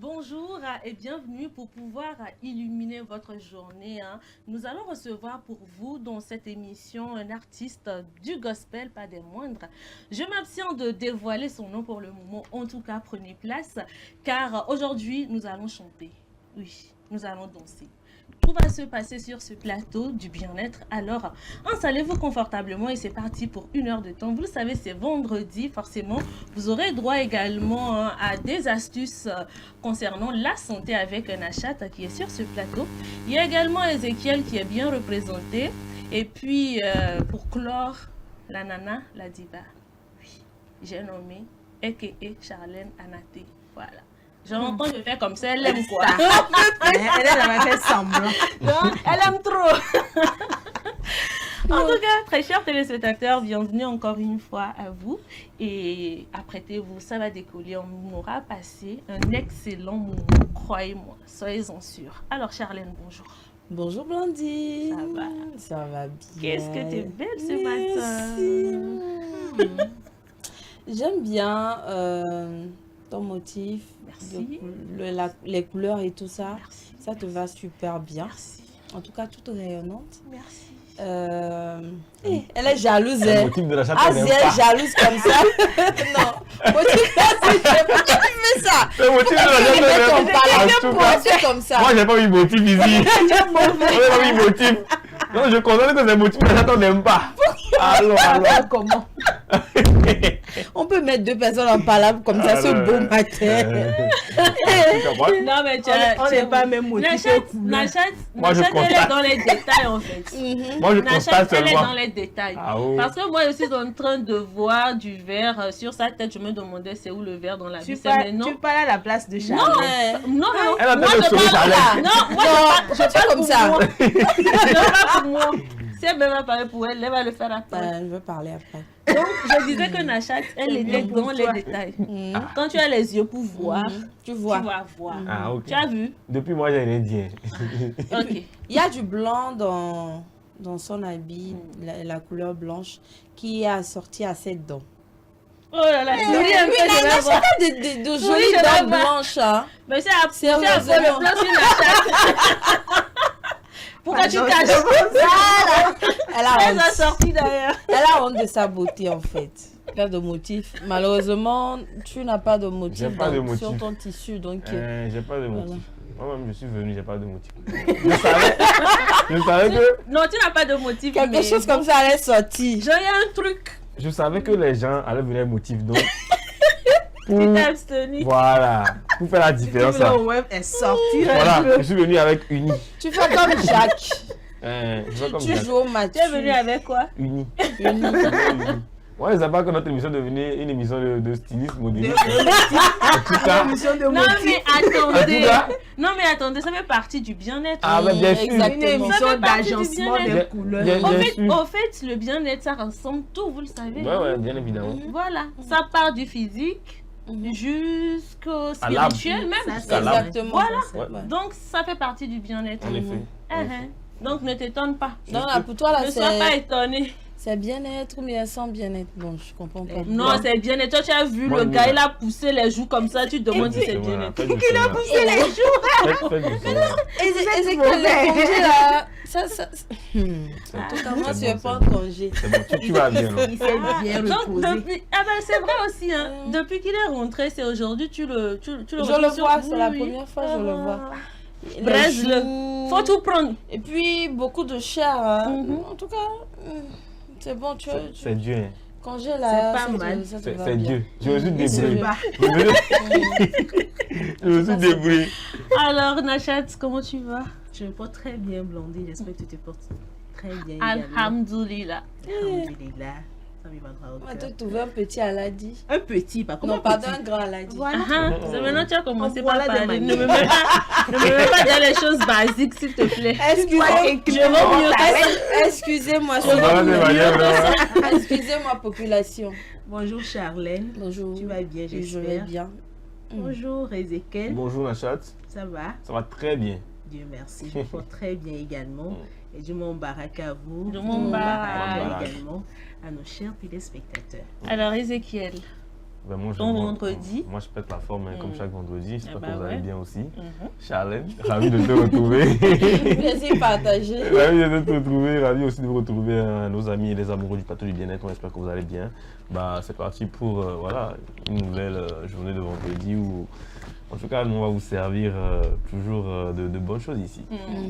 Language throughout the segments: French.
Bonjour et bienvenue pour pouvoir illuminer votre journée. Nous allons recevoir pour vous dans cette émission un artiste du gospel, pas des moindres. Je m'abstiens de dévoiler son nom pour le moment. En tout cas, prenez place car aujourd'hui, nous allons chanter. Oui, nous allons danser. Tout va se passer sur ce plateau du bien-être. Alors, installez-vous confortablement et c'est parti pour 1 heure de temps. Vous le savez, c'est vendredi, forcément. Vous aurez droit également à des astuces concernant la santé avec un achat qui est sur ce plateau. Il y a également Ezekiel qui est bien représenté. Et puis, pour clore, la nana, la diva. Oui, j'ai nommé a.k.a. Charlène Anaté. Voilà. Genre, quand je fais comme ça, elle aime quoi? Elle a fait semblant. Non, elle aime trop. En tout cas, très chers téléspectateurs, bienvenue encore une fois à vous. Et apprêtez-vous, ça va décoller. On aura passé un excellent moment, croyez-moi, soyez-en sûrs. Alors, Charlène, bonjour. Bonjour Blondie. Ça va? Ça va bien. Qu'est-ce que tu es belle ce matin. J'aime bien ton motif. Merci. Les couleurs et tout ça. Merci. Ça te va super bien. Merci. En tout cas, toute rayonnante. Merci. Elle est jalouse. Le motif de la chatte, Elle est jalouse comme ça. Non. Motif, pourquoi tu fais ça? le motif de la chatte, Pourquoi tu fais comme ça? moi, j'ai pas mis motif ici. Moi, j'ai pas mis motif. Non, je constate que c'est motif de la chatte, on n'aime pas. Alors. Comment? On peut mettre deux personnes en palabre comme ça ce beau matin. Non, mais On n'est pas même motivé. Nachat, Moi, je elle est constate. dans les détails en fait. Moi, je Nachat, constate elle est seulement. dans les détails. Ah, oh. Parce que moi, je suis en train de voir du verre sur sa tête. Je me demandais c'est où le verre dans la vie. Mais non. Tu parles à la place de Non, Charles. non, non. Elle a Moi, fait le je sourire parle à là. l'aise. Non, moi, Non, je fais comme ça. je parle pour moi. Si elle même parler pour elle, elle va le faire après. Je veux parler après. Donc, je disais que Nachat, elle était dans les détails. Quand tu as les yeux pour voir, Tu tu vois. vas voir. Ah, ok. Tu as vu? Depuis moi, j'ai rien dit. Ok. Il y a du blanc dans son habit, la couleur blanche, qui est assortie à ses dents. Oh là là, souris un peu, je vais voir. de Oui, jolies je dents vais voir. blanches. Hein. Mais c'est à Sérieusement. le plan sur Nachat. Pourquoi tu caches? Voilà. Elle a Elle a honte. sorti d'ailleurs. Elle a honte de sa beauté en fait. Pas de motif. Malheureusement, tu n'as pas de motif, J'ai pas de motif. sur ton tissu. Donc, J'ai pas de Voilà. motif. Moi-même, je suis venu, j'ai pas de motif. Je savais que, Non, tu n'as pas de motif. quelque mais chose comme ça, elle est sortie. J'ai un truc. je savais que les gens allaient venir motif. Donc, Tu t'es abstenu. voilà, pour faire la différence. Le Là. web est sorti. Voilà, je suis venu avec Uni. Tu fais comme Jacques. Je fais comme Tu ça. joues au match. Tu es venu avec quoi? Uni. Moi, je ne savais pas que notre émission devenait une émission de styliste modéliste. En tout cas, Émission de Non motifs. mais attendez. En tout cas- Non mais attendez, ça fait partie du bien-être. ah, mais bien sûr. Exactement. Une émission Ça fait partie du d'agencement bien-être. des couleurs. Bien- Au fait, le bien-être, ça rassemble tout, vous le savez. Ouais, bien évidemment. Voilà, ça part du physique jusqu'au À l'âme. spirituel même. Jusqu'à l'âme. Exactement. Voilà. Ouais. Donc ça fait partie du bien-être. En effet. En effet. Donc ne t'étonne pas. Non, là, pour toi, là, Ne sois pas c'est étonné. bien-être ou bien sans bien-être. Bon, je comprends pas. Non, c'est bien-être. Toi, tu as vu Moi, le gars, oui. il a poussé les joues comme ça, tu te demandes si c'est bien-être. Il a poussé les joues. Faites du son. Et le congé, là, ça... En tout cas, moi, C'est je bon, pas c'est un congé. C'est bon, tu vas bien. Non? Il s'est bien Donc, reposé. depuis... Ah ben, c'est vrai aussi, hein. Depuis qu'il est rentré, c'est aujourd'hui, tu le Je retrouves le sur- vois, c'est la Oui, première fois que je le vois. Les Braise-le. joues. Faut tout prendre. Et puis, beaucoup de chair. Hein. Mhm. En tout cas, c'est bon, tu C'est Dieu. Hein. congé là. C'est pas mal. Ça te C'est va c'est bien. Dieu. Je me suis Il se débrouillé. bat. Je me suis débrouillé. Alors, Nachat, comment tu vas? Je me porte très bien, Blondie. J'espère que tu te portes très bien également. Alhamdoulilah. Alhamdulillah. Ça me va droit au On va cœur. te trouver un petit Aladi. Un petit, pas comme Non, un pardon, petit. un grand Aladi. Voilà. C'est maintenant que tu as commencé par Voilà des parler. manières. Ne me mets pas dans les choses basiques, s'il te plaît. Excusez-moi, excusez-moi, On va de manière vraiment. excusez-moi, population. Bonjour Charlène. Bonjour. Tu vas bien, Je vais j'espère. bien. Bonjour Ezekiel. Bonjour Nachat, Ça va? ça va très bien. Dieu merci. Je me porte très bien également. Et je m'embarque à vous. Je Je m'embarque. m'embarque également à nos chers téléspectateurs. Alors, Ezekiel, Ben, moi, ton vendredi. Moi, je pète la forme comme chaque vendredi. J'espère que vous allez bien aussi. Charlène, ravi de te retrouver. Plaisir partagé. Ravi de te retrouver. Ravi aussi de vous retrouver nos amis et les amoureux du plateau du bien-être. On espère que vous allez bien. Bah, c'est parti pour voilà, une nouvelle journée de vendredi où, en tout cas, nous, on va vous servir toujours de bonnes choses ici.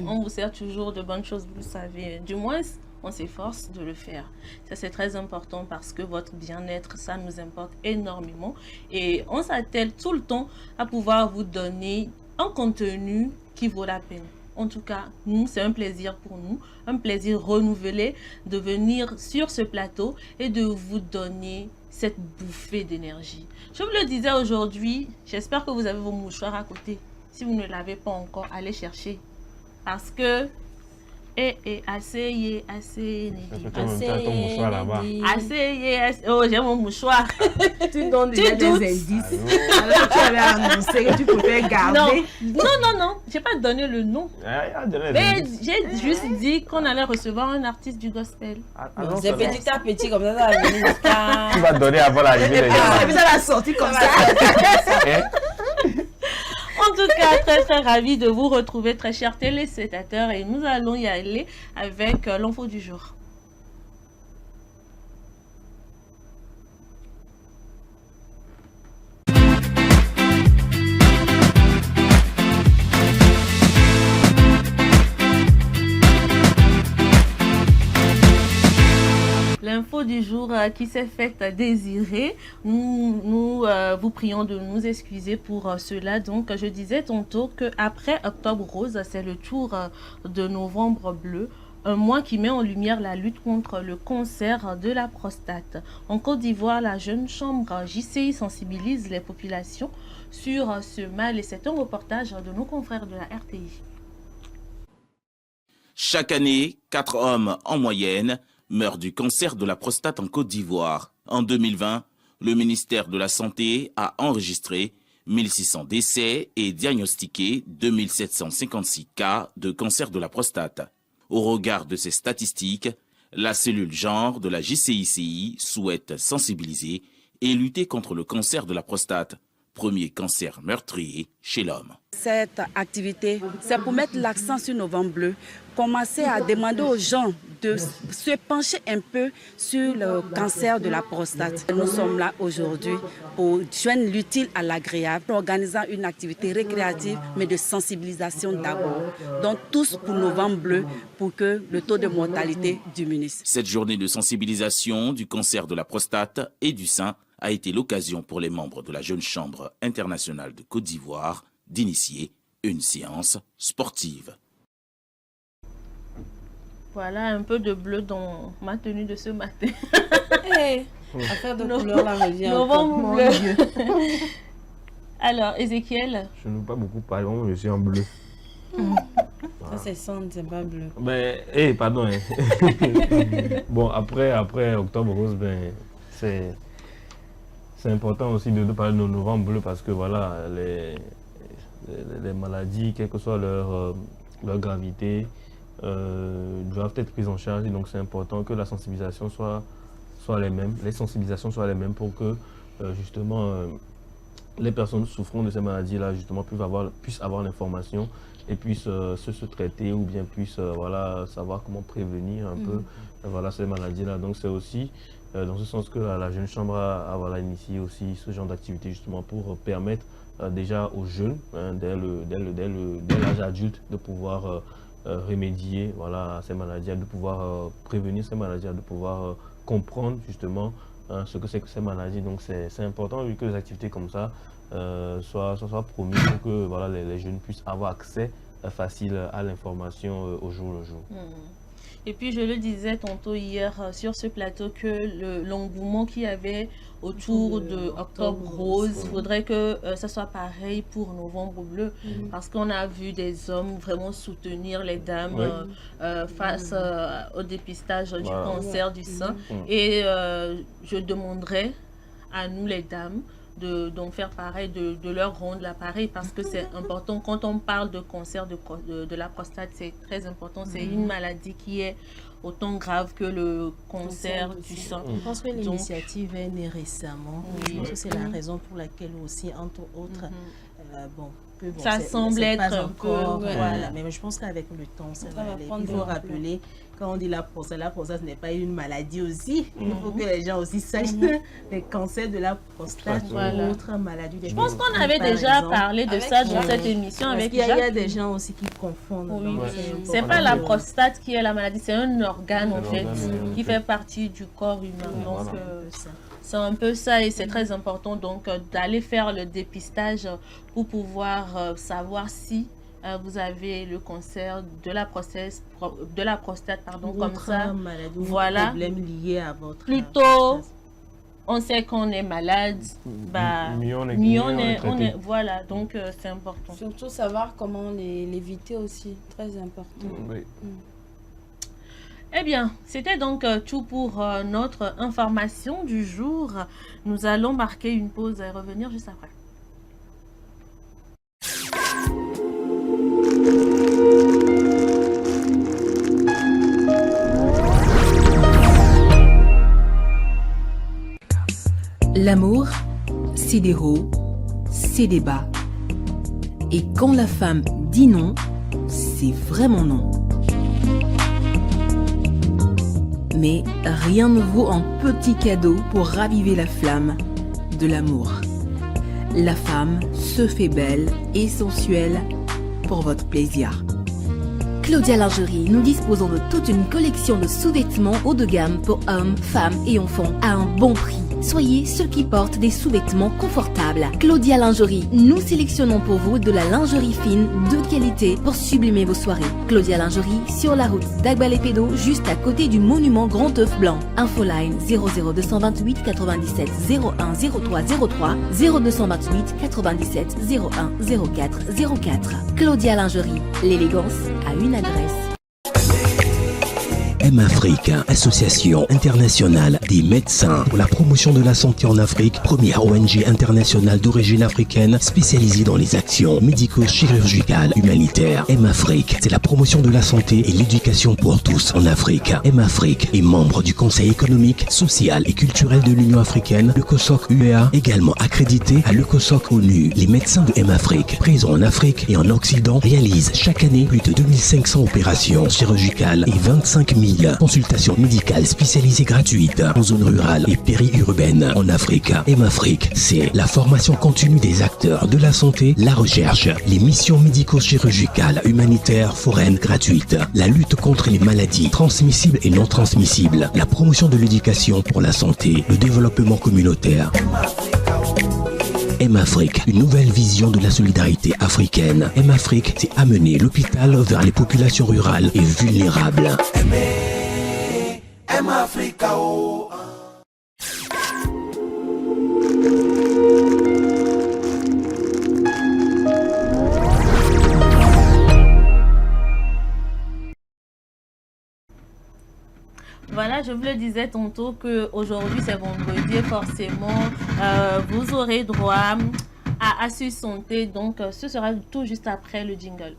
On vous sert toujours de bonnes choses, vous le savez. Du moins, on s'efforce de le faire. Ça, c'est très important parce que votre bien-être, ça nous importe énormément. Et on s'attelle tout le temps à pouvoir vous donner un contenu qui vaut la peine. En tout cas, nous, c'est un plaisir pour nous, un plaisir renouvelé de venir sur ce plateau et de vous donner cette bouffée d'énergie. Je vous le disais aujourd'hui, j'espère que vous avez vos mouchoirs à côté. Si vous ne l'avez pas encore, allez chercher. Parce que asseyez. Ton mouchoir là-bas. Asseyez. Oh, j'ai mon mouchoir. Tu donnes déjà des indices. Alors tu avais annoncé que tu pouvais garder. Non. J'ai pas donné le nom. Mais j'ai juste dit qu'on allait recevoir un artiste du gospel. C'est petit à petit comme ça va venir. Tu vas donner avant l'arrivée des gens. Ça va sortir comme ça. En tout cas, très ravi de vous retrouver, très chers téléspectateurs, et nous allons y aller avec l'info du jour. L'info du jour qui s'est faite désirer, nous vous prions de nous excuser pour cela. Donc, je disais tantôt qu'après Octobre Rose, c'est le tour de Novembre Bleu, un mois qui met en lumière la lutte contre le cancer de la prostate. En Côte d'Ivoire, la jeune chambre JCI sensibilise les populations sur ce mal et c'est un reportage de nos confrères de la RTI. Chaque année, 4 hommes en moyenne meurent du cancer de la prostate en Côte d'Ivoire. En 2020, le ministère de la Santé a enregistré 1600 décès et diagnostiqué 2756 cas de cancer de la prostate. Au regard de ces statistiques, la cellule genre de la JCICI souhaite sensibiliser et lutter contre le cancer de la prostate, premier cancer meurtrier chez l'homme. Cette activité, c'est pour mettre l'accent sur Novembre Bleu, commencer à demander aux gens de se pencher un peu sur le cancer de la prostate. Nous sommes là aujourd'hui pour joindre l'utile à l'agréable, en organisant une activité récréative, mais de sensibilisation d'abord. Donc tous pour Novembre Bleu, pour que le taux de mortalité diminue. Cette journée de sensibilisation du cancer de la prostate et du sein a été l'occasion pour les membres de la Jeune Chambre internationale de Côte d'Ivoire d'initier une séance sportive. Voilà un peu de bleu dans ma tenue de ce matin. Affaire de couleur, la revient. Novembre bleu. Alors, Ézéchiel. Je ne veux pas beaucoup parler, moi je suis en bleu. Ça c'est sang, c'est pas bleu. Mais, pardon. Bon, après Octobre Rose, c'est important aussi de parler de Novembre Bleu parce que voilà, les maladies, quelle que soit leur gravité, doivent être prises en charge. Et donc c'est important que la sensibilisation soit les mêmes, les sensibilisations soient les mêmes pour que justement les personnes souffrant de ces maladies-là justement puissent avoir l'information et puissent se traiter ou bien puissent voilà, savoir comment prévenir un peu voilà, ces maladies-là. Donc c'est aussi dans ce sens que la Jeune Chambre a voilà, initié aussi ce genre d'activité justement pour permettre déjà aux jeunes, hein, dès l'âge adulte, de pouvoir remédier voilà, à ces maladies, de pouvoir prévenir ces maladies, de pouvoir comprendre justement ce que c'est que ces maladies. Donc c'est important que les activités comme ça soient promises pour que voilà, les jeunes puissent avoir accès facile à l'information au jour le jour. Et puis je le disais tantôt hier sur ce plateau que l'engouement qu'il y avait autour de Octobre Rose, il faudrait que ça soit pareil pour Novembre Bleu, parce qu'on a vu des hommes vraiment soutenir les dames face au dépistage du cancer du sein. Et je demanderais à nous les dames d'en faire pareil, de leur rendre l'appareil, parce que c'est important. Quand on parle de cancer de la prostate, c'est très important. C'est une maladie qui est autant grave que le cancer du sein. Je pense que l'initiative est née récemment. Je pense que c'est la raison pour laquelle aussi, entre autres, ça semble être pas un encore, peu... voilà. Mais je pense qu'avec le temps, ça va aller. Il faut rappeler, quand on dit la prostate, ce n'est pas une maladie aussi. Il faut que les gens aussi sachent les cancers de la prostate ou autres maladies. Je pense qu'on avait déjà parlé de ça dans cette émission avec Jacques. Il y a des gens aussi qui confondent. C'est pas la prostate qui est la maladie, c'est un organe en fait qui fait partie du corps humain. Donc c'est un peu ça et c'est très important donc d'aller faire le dépistage pour pouvoir savoir si vous avez le cancer de la prostate, pardon, comme ça. Maladie, voilà. Problème lié à votre plutôt on sait qu'on est malade, mieux on est, voilà, donc c'est important. Surtout savoir comment l'éviter aussi, très important. Oui. Eh bien, c'était donc tout pour notre information du jour. Nous allons marquer une pause et revenir juste après. L'amour, c'est des hauts, c'est des bas. Et quand la femme dit non, c'est vraiment non. Mais rien ne vaut un petit cadeau pour raviver la flamme de l'amour. La femme se fait belle et sensuelle pour votre plaisir. Claudia Lingerie, nous disposons de toute une collection de sous-vêtements haut de gamme pour hommes, femmes et enfants à un bon prix. Soyez ceux qui portent des sous-vêtements confortables. Claudia Lingerie, nous sélectionnons pour vous de la lingerie fine de qualité pour sublimer vos soirées. Claudia Lingerie, sur la route d'Agbalépédo, juste à côté du monument Grand Œuf Blanc. Infoline 00228 97 01 03 03 0228 97 01 04 04. Claudia Lingerie, l'élégance a une adresse. M-Afrique, association internationale des médecins pour la promotion de la santé en Afrique, première ONG internationale d'origine africaine spécialisée dans les actions médico-chirurgicales humanitaires. M-Afrique, c'est la promotion de la santé et l'éducation pour tous en Afrique. M-Afrique est membre du Conseil économique, social et culturel de l'Union africaine, le COSOC UEA, également accrédité à le COSOC ONU. Les médecins de M-Afrique, présents en Afrique et en Occident, réalisent chaque année plus de 2500 opérations chirurgicales et 25 000 consultations médicales spécialisées gratuites en zone rurale et périurbaine en Afrique. M-Afrique, c'est la formation continue des acteurs de la santé, la recherche, les missions médico-chirurgicales, humanitaires, foraines gratuites, la lutte contre les maladies transmissibles et non transmissibles, la promotion de l'éducation pour la santé, le développement communautaire. M-Afrique, une nouvelle vision de la solidarité africaine. M-Afrique, c'est amener l'hôpital vers les populations rurales et vulnérables. M-Africa, oh. Voilà, je vous le disais tantôt qu'aujourd'hui c'est vendredi et forcément vous aurez droit à Astuce Santé, donc ce sera tout juste après le jingle.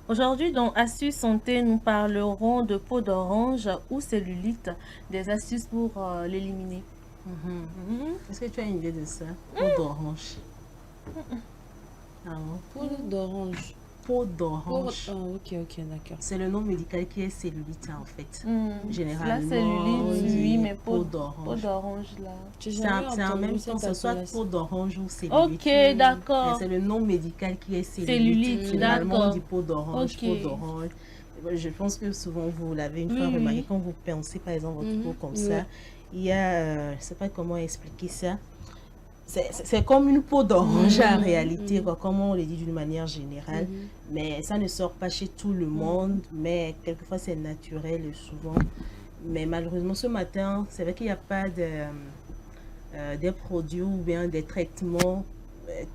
Aujourd'hui, dans Astuces Santé, nous parlerons de peau d'orange ou cellulite, des astuces pour l'éliminer. Est-ce que tu as une idée de ça? Peau d'orange. Peau d'orange. Peau d'orange. Ok, d'accord. C'est le nom médical qui est cellulite en fait. Généralement. La cellulite, oui, mais peau d'orange. Peau d'orange là. C'est en même temps, c'est soit peau d'orange ou cellulite. Ok, d'accord. C'est le nom médical qui est cellulite. Généralement, on dit peau d'orange, peau d'orange. Je pense que souvent vous l'avez une fois remarqué, quand vous pensez par exemple votre peau comme ça, il y a, je ne sais pas comment expliquer ça. C'est comme une peau d'orange en réalité, quoi, comme on le dit d'une manière générale. Mais ça ne sort pas chez tout le monde, mais quelquefois c'est naturel souvent. Mais malheureusement ce matin, c'est vrai qu'il n'y a pas des produits ou bien des traitements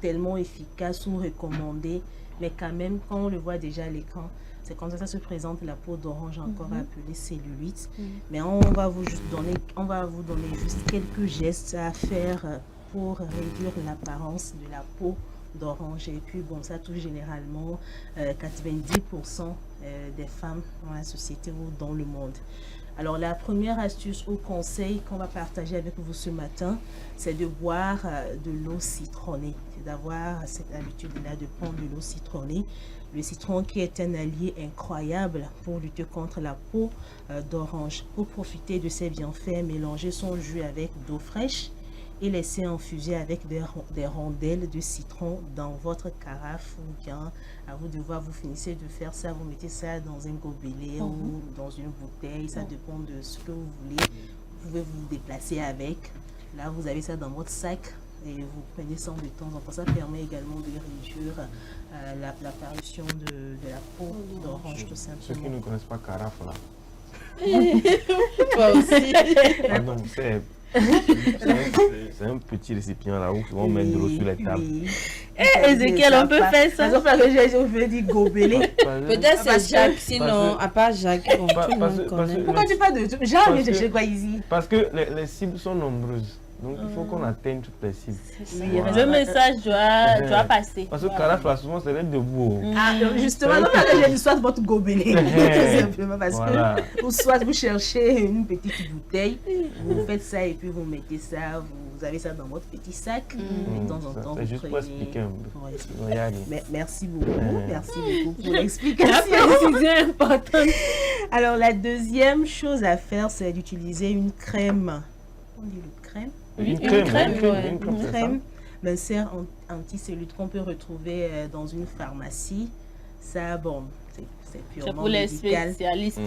tellement efficace ou recommandé, mais quand même, quand on le voit déjà à l'écran, c'est comme ça se présente la peau d'orange, encore appelée cellulite. Mais on va vous donner juste quelques gestes à faire pour réduire l'apparence de la peau d'orange. Et puis, bon, ça touche généralement 90% des femmes dans la société ou dans le monde. Alors, la première astuce ou conseil qu'on va partager avec vous ce matin, c'est de boire de l'eau citronnée. C'est d'avoir cette habitude-là de prendre de l'eau citronnée. Le citron qui est un allié incroyable pour lutter contre la peau d'orange. Pour profiter de ses bienfaits, mélangez son jus avec d'eau fraîche et laissez infuser avec des rondelles de citron dans votre carafe ou bien à vous de voir, vous finissez de faire ça, vous mettez ça dans un gobelet ou dans une bouteille, ça dépend de ce que vous voulez. Vous pouvez vous déplacer avec. Là, vous avez ça dans votre sac et vous prenez ça de temps en temps. Ça permet également de réduire l'apparition de la peau d'orange, tout simplement. Ceux qui ne connaissent pas carafe là. Toi aussi. Pardon, c'est un petit récipient là où on met de l'eau sur les tables. Ezekiel, on peut faire ça. Je veux dire gobelet. Peut-être c'est Jacques, sinon, à part Jacques, bon, tout le monde connaît. Pourquoi tu parles de tout? Jacques, je sais quoi ici. Parce que les cibles sont nombreuses. Donc il faut qu'on atteigne toutes les cibles. Le message doit passer. Parce que carafe là, souvent c'est l'aide debout. Ah, justement, donc j'ai dit soit votre gobelet. Tout simplement parce que, ou soit vous cherchez une petite bouteille, vous faites ça et puis vous mettez ça, vous avez ça dans votre petit sac. De temps en temps, c'est juste pour expliquer un peu. Merci beaucoup pour l'explication. C'est important. Alors la deuxième chose à faire, c'est d'utiliser une crème. On dit le crème. Une crème mincère anticellulite qu'on peut retrouver dans une pharmacie. Ça, bon, c'est purement pour les médical. spécialistes.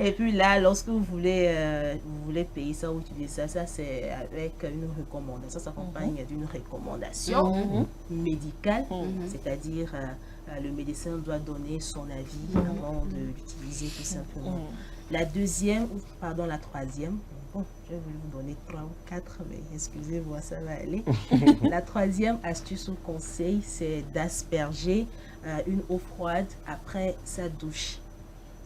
Et puis là, lorsque vous voulez payer ça ou utiliser ça c'est avec une recommandation. Ça s'accompagne d'une recommandation médicale, c'est-à-dire le médecin doit donner son avis avant de l'utiliser tout simplement. La troisième, bon, je vais vous donner 3 ou 4, mais excusez-moi, ça va aller. La troisième astuce ou conseil, c'est d'asperger une eau froide après sa douche.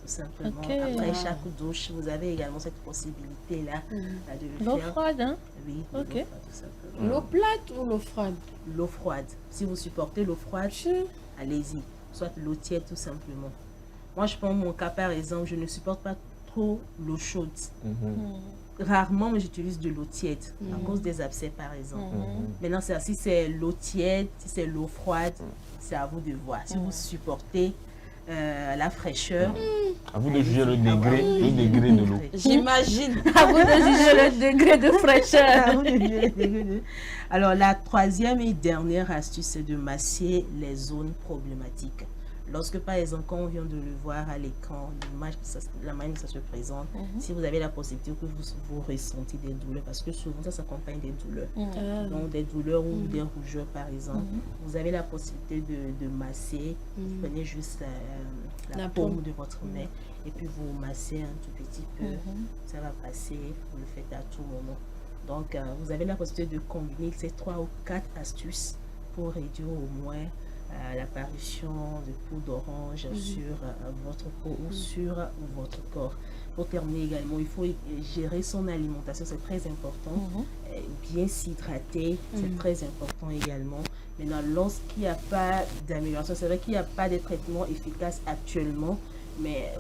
Tout simplement, après chaque douche, vous avez également cette possibilité-là de le faire. L'eau froide, hein? Oui, ok. L'eau froide, tout simplement. L'eau plate ou l'eau froide? L'eau froide. Si vous supportez l'eau froide, allez-y. Soit l'eau tiède, tout simplement. Moi, je prends mon cas par exemple, je ne supporte pas trop l'eau chaude. Rarement, mais j'utilise de l'eau tiède à cause des abcès, par exemple. Maintenant, si c'est l'eau tiède, si c'est l'eau froide, c'est à vous de voir. Si vous supportez la fraîcheur. À vous de juger le degré de l'eau. J'imagine. À vous de juger le degré de fraîcheur. Alors, la troisième et dernière astuce, c'est de masser les zones problématiques. Lorsque, par exemple, quand on vient de le voir à l'écran, la manière que ça se présente, si vous avez la possibilité que vous ressentez des douleurs, parce que souvent, ça s'accompagne des douleurs. Donc, des douleurs ou des rougeurs, par exemple. Vous avez la possibilité de masser. Vous prenez juste la paume de votre main et puis vous massez un tout petit peu. Ça va passer. Vous le faites à tout moment. Donc, vous avez la possibilité de combiner ces 3 ou 4 astuces pour réduire au moins l'apparition de peau d'orange sur votre peau ou sur votre corps. Pour terminer également, il faut gérer son alimentation, c'est très important. Bien s'hydrater, c'est très important également. Maintenant, lorsqu'il n'y a pas d'amélioration, c'est vrai qu'il n'y a pas de traitement efficace actuellement, mais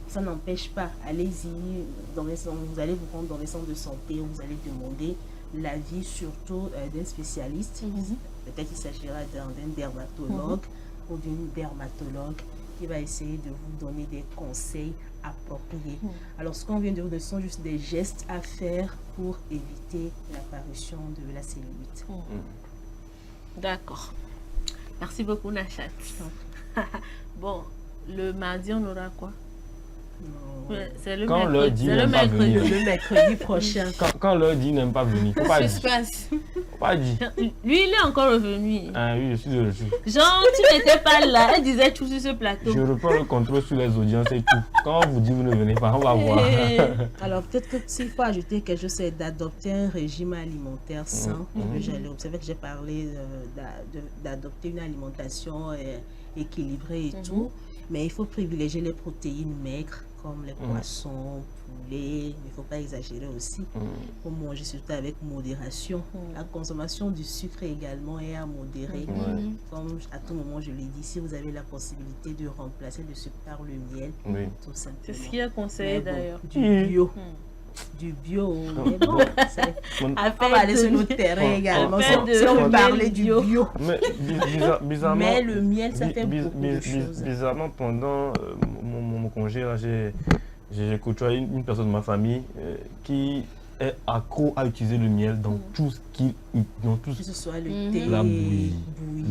ça n'empêche pas. Allez-y, vous allez vous rendre dans les centres de santé, vous allez demander l'avis surtout d'un spécialiste. Peut-être qu'il s'agira d'un dermatologue ou d'une dermatologue qui va essayer de vous donner des conseils appropriés. Alors, ce qu'on vient de vous donner sont juste des gestes à faire pour éviter l'apparition de la cellulite. D'accord. Merci beaucoup, Nachat. Bon, le mardi, on aura quoi? C'est le Quand l'heure dit c'est le n'aime pas mercredi. venir. Le mercredi prochain. Quand l'heure dit n'aime pas venir, faut pas dire. Suspense. Faut pas dire. Lui, il est encore revenu. Ah oui, je suis de retour. Genre, tu n'étais pas là, elle disait tout sur ce plateau. Je reprends le contrôle sur les audiences et tout. Quand on vous dit vous ne venez pas, on va voir. Alors peut-être que s'il faut ajouter quelque chose, c'est d'adopter un régime alimentaire sain. J'allais observer que j'ai parlé d'adopter une alimentation équilibrée et tout. Mais il faut privilégier les protéines maigres comme les poissons, poulets. Il ne faut pas exagérer aussi. Il faut manger surtout avec modération. La consommation du sucre également est à modérer. Comme à tout moment je l'ai dit, si vous avez la possibilité de remplacer le sucre par le miel, tout simplement. C'est ce qui est conseillé d'ailleurs. Du bio. Du bio, mais bon, on va aller sur notre terrain également. Si on parlait du bio. Mais bizarrement, mais le miel, ça fait beaucoup de choses. Bizarrement, pendant mon congé, là, j'ai côtoyé une personne de ma famille qui est accro à utiliser le miel dans tout ce qui... Que ce soit le thé, la bouillie,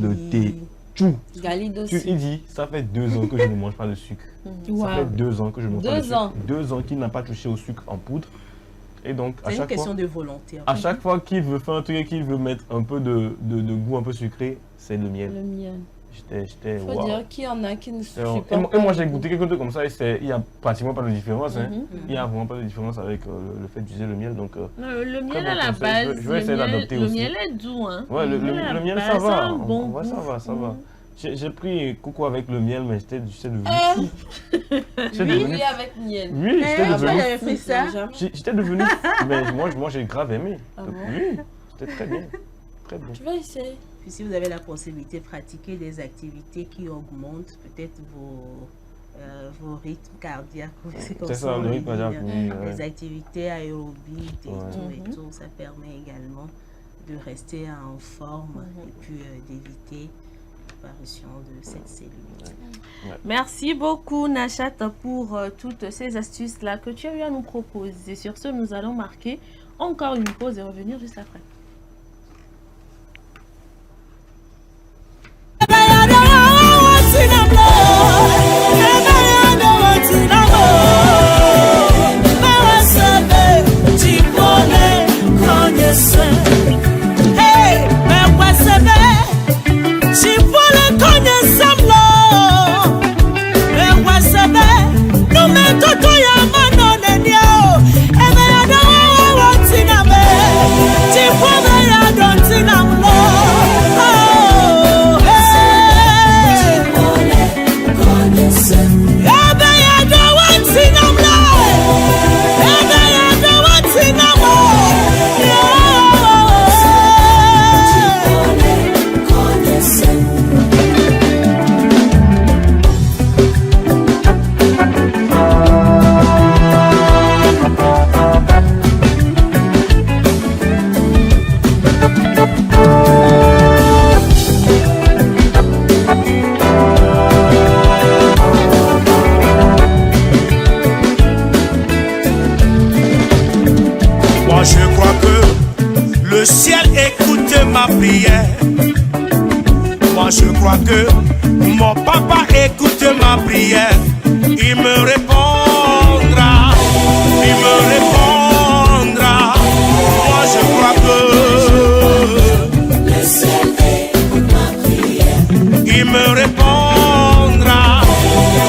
le thé, tout. Galide aussi. Il dit, ça fait 2 ans que je ne mange pas de sucre. Ça fait 2 ans que je ne mange pas de sucre. 2 ans qu'il n'a pas touché au sucre en poudre. Et donc, c'est une question de volonté. À chaque fois qu'il veut faire un truc et qu'il veut mettre un peu de goût un peu sucré, c'est le miel. Le miel. J'étais faut dire qu'il y en a qui ne supportent pas. Et moi, j'ai goûté quelque chose comme ça et il n'y a pratiquement pas de différence. Il n'y a vraiment pas de différence avec le fait d'utiliser le miel. Donc, le miel à la base, je vais essayer d'adopter aussi. Le miel est doux. Hein. Ouais, le miel, ça va. Bon ça va. J'ai pris coco avec le miel, mais j'étais devenu fou. Oui, avec miel. Oui, j'étais devenu j'avais fait ça. J'étais devenu fou. Mais moi, j'ai grave aimé. Ah bon? Oui, c'était très bien. Très bon. Tu vas essayer. Puis si vous avez la possibilité de pratiquer des activités qui augmentent peut-être vos rythmes cardiaques. C'est ça, le rythme cardiaque. Les activités aérobiques et tout, ça permet également de rester en forme et puis d'éviter l'apparition de cette cellulite. Merci beaucoup Nachat pour toutes ces astuces-là que tu as eu à nous proposer. Sur ce, nous allons marquer encore une pause et revenir juste après. Le ciel écoute ma prière. Moi je crois que mon papa écoute ma prière. Il me répondra. Il me répondra. Moi je crois que le ciel écoute ma prière. Il me répondra.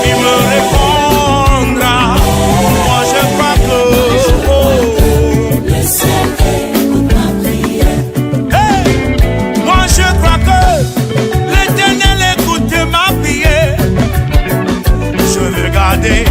Il me répondra. Moi je crois que le ciel écoute ma prière. Hey! Moi je crois que l'Éternel écoute ma prière. Je veux garder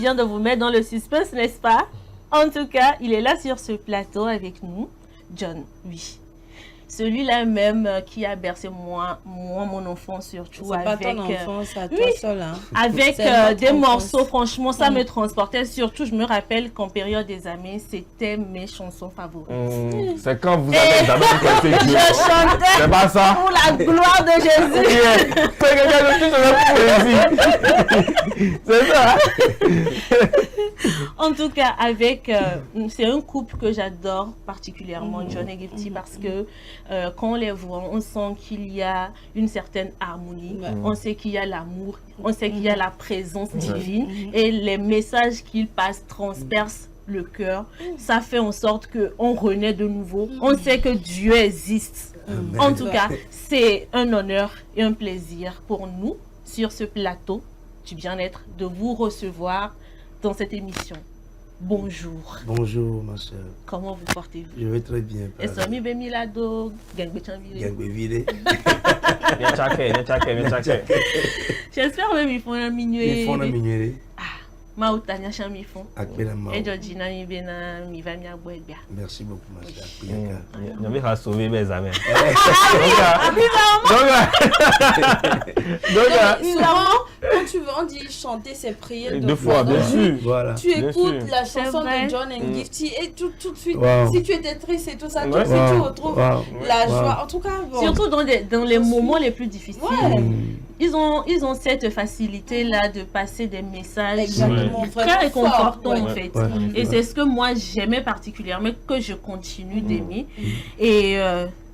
bien de vous mettre dans le suspense, n'est-ce pas? En tout cas, il est là sur ce plateau avec nous, John, oui. Celui-là même qui a bercé moi, mon enfant surtout. C'est pas ton enfant, c'est à toi seul. Hein. Avec des morceaux, franchement, ça me transportait. Surtout, je me rappelle qu'en période des amis, c'était mes chansons favorites. C'est quand vous avez d'abord écouté Dieu. Je chantais c'est pas ça? Pour la gloire de Jésus. C'est ça. En tout cas, c'est un couple que j'adore particulièrement, John et Gifty, parce que quand on les voit, on sent qu'il y a une certaine harmonie, on sait qu'il y a l'amour, on sait qu'il y a la présence divine et les messages qu'ils passent transpercent le cœur. Ça fait en sorte qu'on renaît de nouveau. On sait que Dieu existe. En tout cas, c'est un honneur et un plaisir pour nous sur ce plateau du bien-être de vous recevoir dans cette émission. Bonjour. Bonjour ma soeur. Comment vous portez-vous? Je vais très bien. Est-ce que vous milado gangbe chanvile? J'espère même ils font un minuet. Ils font un minuet. Ma utanya chami font. Et Georgina mi bena mi va mi aboye bia. Merci beaucoup ma soeur. Je vais sauver mes amis. Quand tu veux, on dit chanter ses prières deux fois, bien sûr. Voilà. Tu écoutes la chanson de John and Gifty et tout de suite, si tu étais triste et tout ça, tu retrouves la joie. En tout cas, surtout dans les moments les plus difficiles. Ils ont cette facilité-là de passer des messages très réconfortants en fait. Et c'est ce que moi j'aimais particulièrement, que je continue d'aimer. Et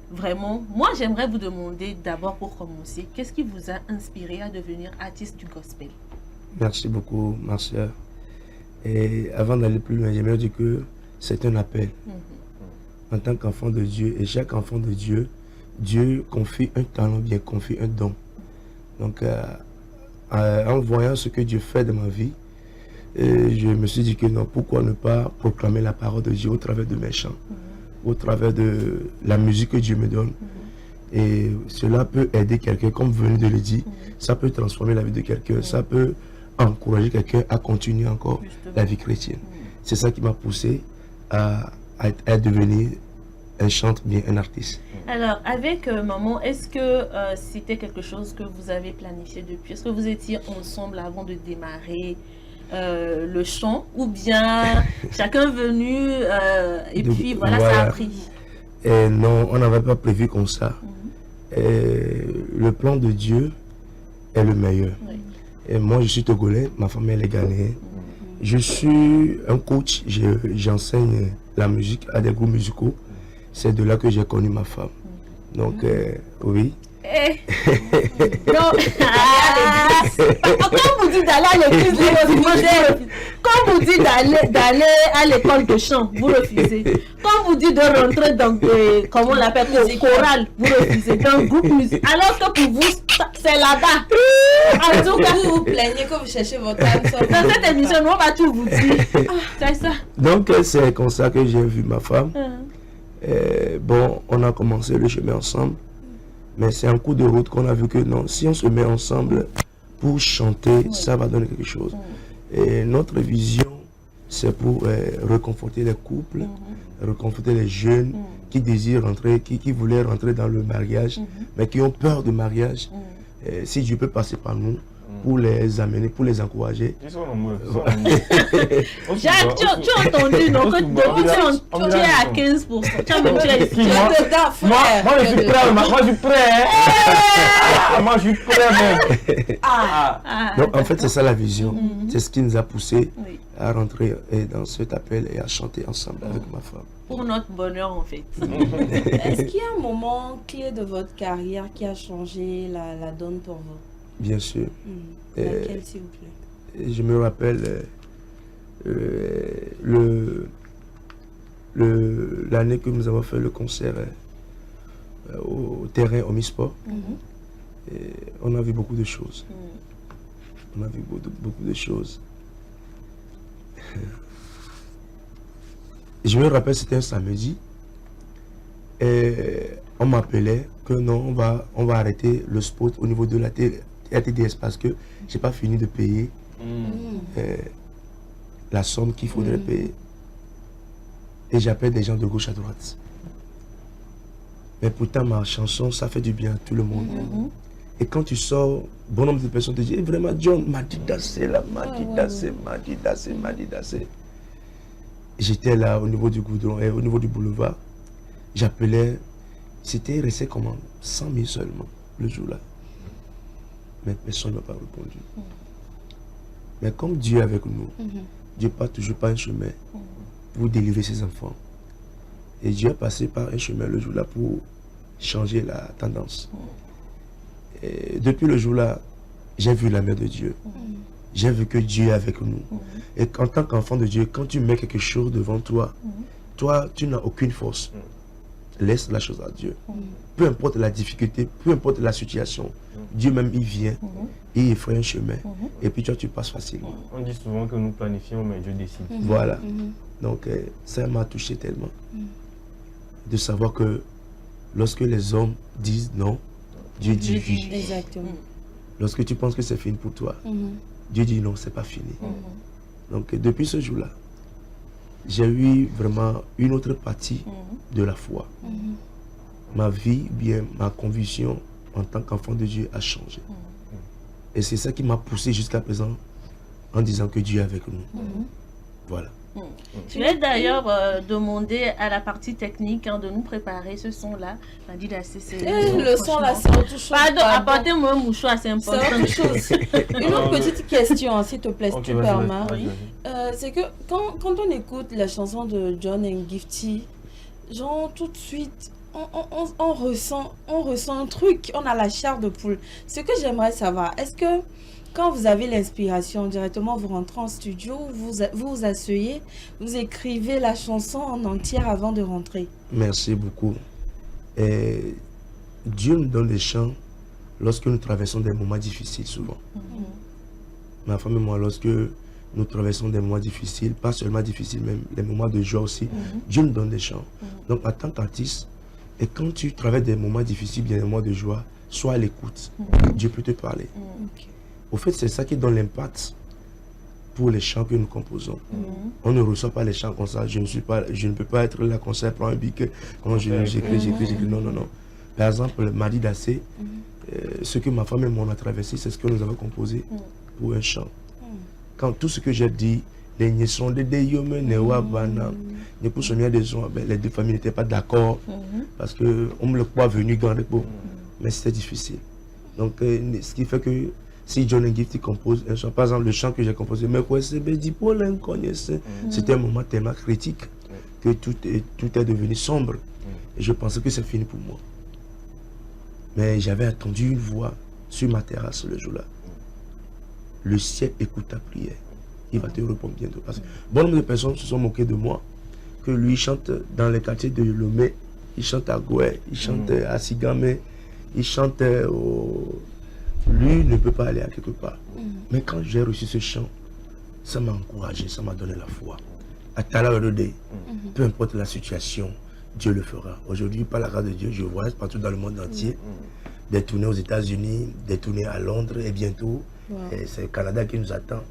vraiment, moi j'aimerais vous demander d'abord pour commencer, qu'est-ce qui vous a inspiré à devenir artiste du gospel? Merci beaucoup ma soeur. Et avant d'aller plus loin, j'aimerais dire que c'est un appel. En tant qu'enfant de Dieu, et chaque enfant de Dieu, Dieu confie un talent, bien confie un don. Donc, en voyant ce que Dieu fait de ma vie, je me suis dit que non, pourquoi ne pas proclamer la parole de Dieu au travers de mes chants, au travers de la musique que Dieu me donne. Et cela peut aider quelqu'un, comme vous venez de le dire, ça peut transformer la vie de quelqu'un, ça peut encourager quelqu'un à continuer encore la vie chrétienne. C'est ça qui m'a poussé à devenir un chanteur, bien un artiste. Alors, avec maman, est-ce que c'était quelque chose que vous avez planifié depuis? Est-ce que vous étiez ensemble avant de démarrer le chant? Ou bien chacun venu et puis voilà, ça a pris? Et non, on n'avait pas prévu comme ça. Le plan de Dieu est le meilleur. Et moi, je suis togolais, ma famille elle est ghanéenne. Je suis un coach, j'enseigne la musique à des groupes musicaux. C'est de là que j'ai connu ma femme. Donc, oui. Non. Quand vous dites d'aller à l'église, quand vous dites d'aller à l'école de chant, vous refusez. Quand vous dites de rentrer dans, comment on l'appelle, chorale, vous refusez. Dans le groupe musique. Alors que pour vous, c'est là-bas. En tout cas, vous vous plaignez que vous cherchez votre âme. Dans cette émission, on va tout vous dire. C'est ça. Donc, c'est comme ça que j'ai vu ma femme. Bon, on a commencé le chemin ensemble. Mais c'est un coup de route qu'on a vu que non, si on se met ensemble pour chanter, ça va donner quelque chose. Et notre vision, c'est pour réconforter les couples, réconforter les jeunes qui désirent rentrer, qui voulaient rentrer dans le mariage, mais qui ont peur du mariage. Si Dieu peut passer par nous, pour les amener, pour les encourager. Jacques, tu as entendu, non? Que tu es à 15%. Tu as même ici. Moi, je suis prêt. Moi, je suis prêt. Moi, je suis prêt même. Donc, en fait, c'est ça la vision. C'est ce qui nous a poussé à rentrer dans cet appel et à chanter ensemble avec ma femme. Pour notre bonheur, en fait. Est-ce qu'il y a un moment clé de votre carrière qui a changé la donne pour vous? Bien sûr. Laquelle, s'il vous plaît? Je me rappelle l'année que nous avons fait le concert au terrain Omisport. On a vu beaucoup de choses. On a vu beaucoup de choses. Je me rappelle, c'était un samedi. Et on m'appelait que non, on va arrêter le spot au niveau de la TDS parce que j'ai pas fini de payer la somme qu'il faudrait payer. Et j'appelle des gens de gauche à droite. Mais pourtant, ma chanson, ça fait du bien à tout le monde. Et quand tu sors, bon nombre de personnes te disent, vraiment, John, m'a dit d'asser là, m'a dit d'asser. J'étais là au niveau du goudron et au niveau du boulevard. J'appelais, c'était resté comment 100 000 seulement le jour-là. Mais personne ne m'a pas répondu. Mais comme Dieu est avec nous, Dieu part toujours par un chemin pour délivrer ses enfants. Et Dieu est passé par un chemin le jour-là pour changer la tendance. Et depuis le jour-là, j'ai vu la main de Dieu. J'ai vu que Dieu est avec nous. Et en tant qu'enfant de Dieu, quand tu mets quelque chose devant toi, toi, tu n'as aucune force. Laisse la chose à Dieu. Peu importe la difficulté, peu importe la situation, Dieu même, il vient, et il fait un chemin. Et puis toi, tu passes facilement. On dit souvent que nous planifions, mais Dieu décide. Voilà. Donc, ça m'a touché tellement. De savoir que lorsque les hommes disent non, Dieu dit oui. Exactement. Lorsque tu penses que c'est fini pour toi, Dieu dit non, c'est pas fini. Donc, depuis ce jour-là, j'ai eu vraiment une autre partie de la foi. Ma vie, bien ma conviction en tant qu'enfant de Dieu a changé. Et c'est ça qui m'a poussé jusqu'à présent en disant que Dieu est avec nous. Voilà. Je vais d'ailleurs demander à la partie technique de nous préparer ce son-là. Le son là, c'est autre chose. Pardon, apportez-moi un mouchoir, c'est important. C'est autre chose. Une autre petite question, s'il te plaît, si tu permets. C'est que quand on écoute la chanson de John and Gifty, genre tout de suite, on ressent un truc, on a la chair de poule. Ce que j'aimerais savoir, est-ce que quand vous avez l'inspiration, directement vous rentrez en studio, vous vous asseyez, vous écrivez la chanson en entière avant de rentrer? Merci beaucoup. Et Dieu nous donne des chants lorsque nous traversons des moments difficiles souvent. Ma femme et moi, lorsque nous traversons des moments difficiles, pas seulement difficiles, même les moments de joie aussi, Dieu nous donne des chants. Donc en tant qu'artiste, et quand tu traverses des moments difficiles, bien des moments de joie, sois à l'écoute. Dieu peut te parler. Au fait, c'est ça qui donne l'impact pour les chants que nous composons. On ne reçoit pas les chants comme ça. Je ne peux pas être là comme ça, prendre un bic, quand j'écris. Non. Par exemple, Madi Dassé, ce que ma femme et moi on a traversé, c'est ce que nous avons composé pour un chant. Quand tout ce que j'ai dit, les niessons de Deyome, Newa, Bana, les deux familles n'étaient pas d'accord parce qu'on me le croit venu grand mais c'était difficile. Donc, ce qui fait que si John and Gifty compose un chant, par exemple le chant que j'ai composé, c'était un moment tellement critique que tout est devenu sombre. Et je pensais que c'est fini pour moi. Mais j'avais attendu une voix sur ma terrasse le jour-là. Le ciel écoute ta prière. Il va te répondre bientôt. Parce que bon nombre de personnes se sont moquées de moi. Que lui chante dans les quartiers de Lomé, il chante à Goué, il chante à Sigame, il chante au... Lui ne peut pas aller à quelque part. Mais quand j'ai reçu ce chant, ça m'a encouragé, ça m'a donné la foi. À Talarodé, peu importe la situation, Dieu le fera. Aujourd'hui, par la grâce de Dieu, je voyage partout dans le monde entier. Des tournées aux États-Unis, des tournées à Londres et bientôt, c'est le Canada qui nous attend.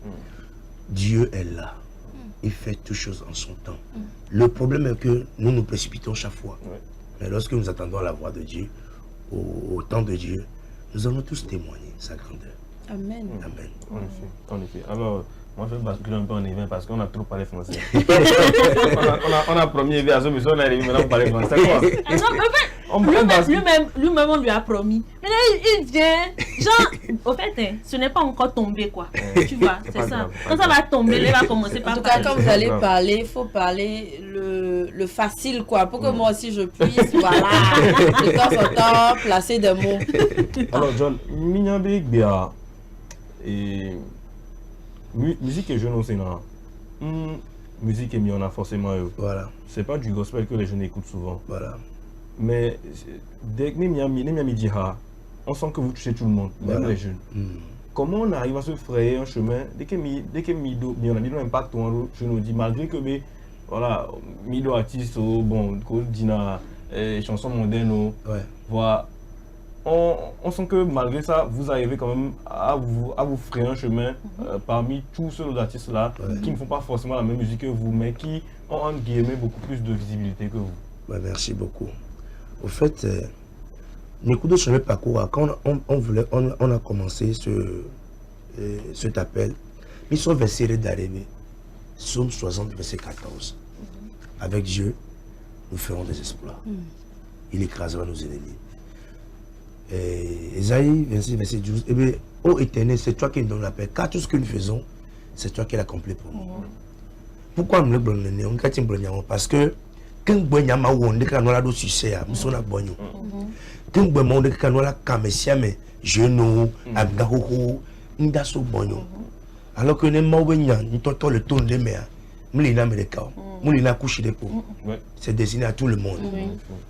Dieu est là. Il fait toutes choses en son temps. Le problème est que nous nous précipitons chaque fois. Mais lorsque nous attendons la voix de Dieu, au temps de Dieu, nous allons tous témoigner sa grandeur. Amen. Amen. En effet. Alors, moi je vais basculer un peu en éveil parce qu'on a trop parlé français. on a promis éveil à ce monsieur, on a arrivé maintenant à parler français. Lui-même, on lui a promis. Mais là, il vient. Genre, au fait, ce n'est pas encore tombé, quoi. Tu vois, c'est ça. Quand ça va tomber, il va commencer par. En tout cas, quand vous allez parler, il faut parler le facile, quoi. Pour que moi aussi je puisse, voilà, de temps en temps, placer des mots. Alors, John, Mignabé Bia, et musique et jeunes aussi, non? Musique et on a forcément. Voilà. C'est pas du gospel que les jeunes écoutent souvent. Voilà. Mais dès que on sent que vous touchez tout le monde, même les jeunes. Comment on arrive à se frayer un chemin dès que on a mis l'impact, je nous dis, malgré que voilà, Mido artiste, bon, dina chanson mondaine, voilà. on sent que malgré ça, vous arrivez quand même à vous frayer un chemin parmi tous ceux artistes-là qui ne font pas forcément la même musique que vous, mais qui ont entre guillemets beaucoup plus de visibilité que vous. Merci beaucoup. Au fait, n'écoutez sur le parcours, quand on a commencé cet appel, ils sont versés d'arriver. Somme 60, verset 14. Avec Dieu, nous ferons des exploits. Il écrasera nos ennemis. Esaïe 26, verset 12. Eh bien, ô Éternel, c'est toi qui nous donnes la paix. Car tout ce que nous faisons, c'est toi qui l'accomplis pour nous. Pourquoi nous le blâmons? Parce que quand nous avons dit que nous avons succès, nous sommes bons. Quand nous avons dit que nous avons caméciamé, genoux, abgahoho, nous sommes bons. Alors que nous avons le tour de mer, nous avons couché de peau. C'est destiné à tout le monde.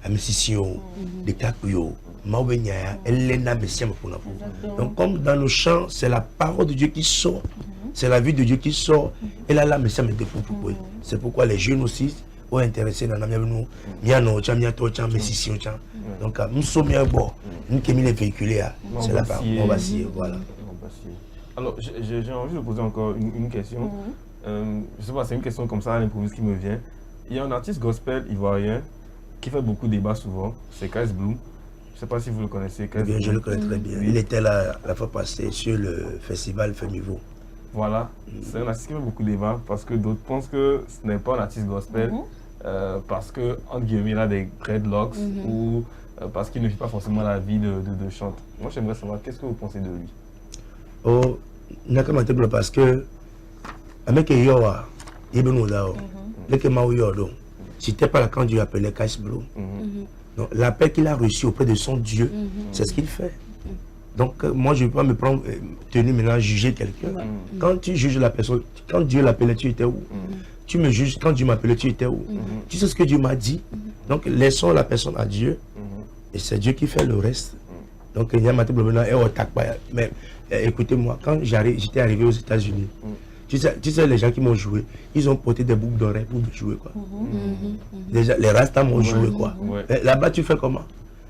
À mes sessions, des cacuyo, donc comme dans nos chants, c'est la parole de Dieu qui sort, c'est la vie de Dieu qui sort, et là, là, c'est pourquoi les jeunes aussi sont intéressés dans la nous, donc nous sommes bien bon, nous qui les véhiculés, c'est la parole, on va s'y, voilà. Alors, j'ai envie de poser encore une question. Je sais pas, c'est une question comme ça à l'improviste qui me vient. Il y a un artiste gospel ivoirien qui fait beaucoup de débats souvent, c'est Kais Bloom. Je ne sais pas si vous le connaissez. Bien, je le connais très bien. Il était là la fois passée sur le festival Femivo. Voilà, c'est un artiste qui fait beaucoup de débats parce que d'autres pensent que ce n'est pas un artiste gospel parce que, entre guillemets, il a des dreadlocks ou parce qu'il ne vit pas forcément la vie de chante. Moi, j'aimerais savoir, qu'est-ce que vous pensez de lui? Oh, il n'y a qu'à m'interroger parce que avec Yoa, il c'était pas là quand Dieu appelait Kais Bloom. Donc l'appel qu'il a reçu auprès de son Dieu, c'est ce qu'il fait. Donc moi je ne vais pas me prendre, tenir maintenant à juger quelqu'un. Quand tu juges la personne, quand Dieu l'appelait, tu étais où? Tu me juges, quand Dieu m'appelait, tu étais où? Tu sais ce que Dieu m'a dit? Donc laissons la personne à Dieu, et c'est Dieu qui fait le reste. Donc il y a mais écoutez-moi, quand j'étais arrivé aux États-Unis, tu sais, les gens qui m'ont joué, ils ont porté des boucles d'oreilles pour me jouer, quoi. Les Rastas m'ont joué, quoi. Là-bas, tu fais comment?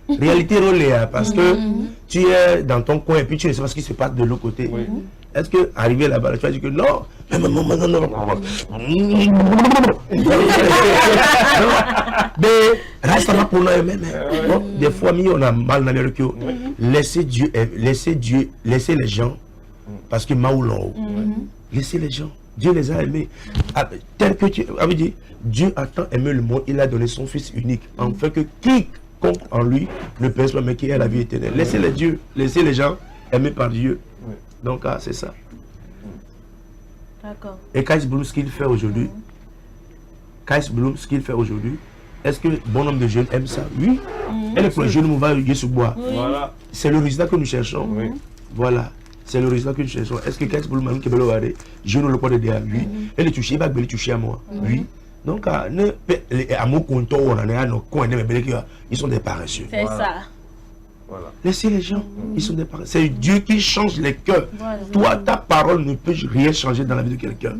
Réalité relais, parce que tu es dans ton coin et puis tu ne sais pas ce qui se passe de l'autre côté. Est-ce que arrivé là-bas, tu vas dire que non, mais reste là pour nous-mêmes. Des fois, on a mal dans les recul. Laissez les gens, parce que Maoulon. Laissez les gens. Dieu les a aimés. Tel que tu avais dit, Dieu a tant aimé le monde, il a donné son Fils unique, en fait que quiconque en lui ne pèse pas, mais qui ait la vie éternelle. Laissez les dieux, laissez les gens aimés par Dieu. Donc, c'est ça. D'accord. Et Kais Bloom, ce qu'il fait aujourd'hui, est-ce que bon nombre de jeunes aiment ça? Oui. Et le projet nous va y sous bois. Voilà. C'est le résultat que nous cherchons. Voilà. C'est le résultat que nous cherchons. Est-ce que Kais Bloom, je ne le connais déjà? Oui. Et le toucher, il va toucher à moi. Oui. Donc, ils sont des paresseux. C'est ça. Voilà. Laissez les gens, ils sont des paresseux. C'est Dieu qui change les cœurs. Voilà. Toi, ta parole ne peut rien changer dans la vie de quelqu'un.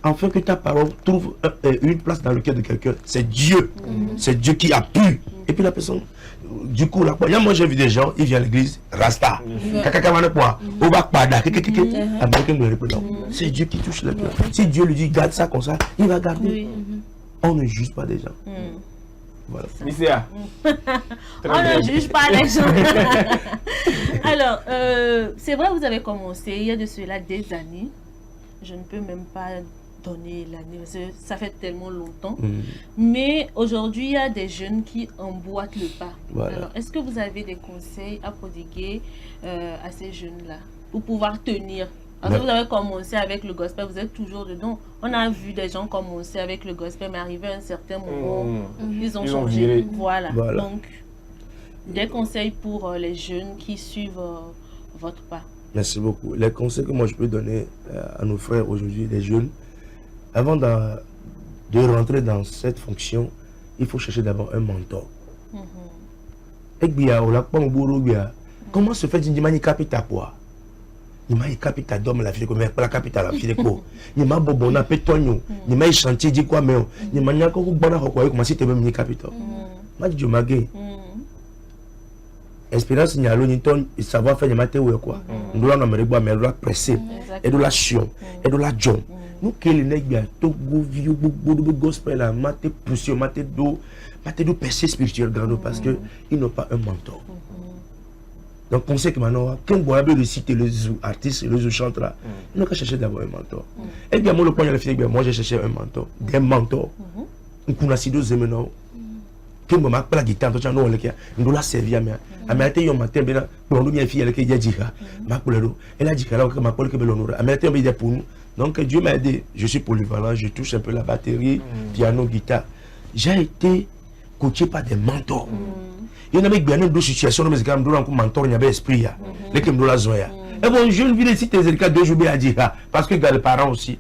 Afin que ta parole trouve une place dans le cœur de quelqu'un, c'est Dieu. C'est Dieu qui appuie. Et puis la personne, du coup, là, moi j'ai vu des gens, ils viennent à l'église, Rasta, c'est Dieu qui touche le cœur. Si Dieu lui dit, garde ça comme ça, il va garder. On ne juge pas des gens. Voilà. On ne juge pas les gens. Alors, c'est vrai, vous avez commencé il y a de cela des années. Je ne peux même pas donner l'année, parce que ça fait tellement longtemps. Mais aujourd'hui, il y a des jeunes qui emboîtent le pas. Voilà. Alors, est-ce que vous avez des conseils à prodiguer à ces jeunes-là pour pouvoir tenir? Parce que vous avez commencé avec le gospel, vous êtes toujours dedans. On a vu des gens commencer avec le gospel, mais arrivé à un certain moment, ils ont changé. Voilà. Donc, des conseils pour les jeunes qui suivent votre pas. Merci beaucoup. Les conseils que moi je peux donner à nos frères aujourd'hui, les jeunes, avant de rentrer dans cette fonction, il faut chercher d'abord un mentor. Comment se fait une capitale quoi? Il m'a capitale d'homme la fille comme la capitale la fille quoi? Il m'a bon a pétonio, il m'a chantier dit quoi mais il m'a n'a pas bon à quoi comment si tu veux une capitale. Moi je m'agais. expérience n'y a l'oniton savoir faire des matériaux quoi nous là on me regarde mais doit presser et de la chion et de la john nous que les nègres tout vieux gospel là maté poussé maté do percé spirituel grand parce que ils n'ont pas un mentor. Donc on sait que maintenant quand on a réciter les artistes les chanteurs là ils n'ont qu'à chercher d'abord un mentor. Et bien moi le point de moi j'ai cherché un mentor des mentors on connaît si deux maintenant que moi ma la guitare toi non lequel nous la servir mais a été yo matin bien pour nous bien fille elle qui dit ma couleur elle a dit que là que ma couleur que l'honneur a été bien pour nous donc Dieu m'a aidé je suis polyvalent je touche un peu la batterie piano guitare j'ai été coaché par des mentors il y en a bien deux situations mais quand même un mentor il y avait esprit là les qui me la zoya et bon je ne vais citer des cas 2 jours à dire parce que les parents aussi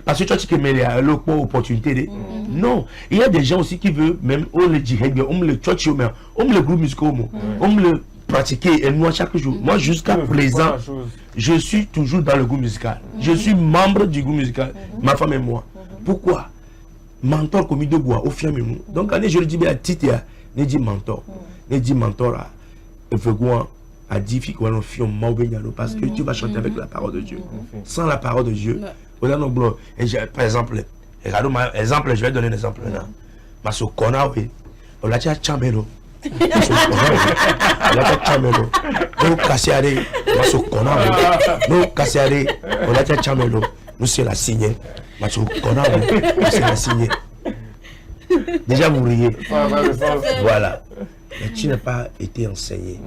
parce que tu as dit que mais le pas opportunité non il y a des gens aussi qui veulent même on le dit on le church on le groupe musical on le pratiquer et moi chaque jour moi jusqu'à présent je suis toujours dans le groupe musical je suis membre du groupe musical ma femme et moi pourquoi mentor comme de bois au fur et à mesure donc allez je le dis bien à titre ne dit mentor à efegouan à dire parce que tu vas chanter avec la parole de Dieu sans la parole de Dieu par exemple je vais donner un exemple là maso kona we olacha chambelo olacha chambelo no kasiare maso kona we no kasiare olacha chambelo nous c'est la signer maso kona we c'est la signer déjà vous riez voilà mais tu n'as pas été enseigné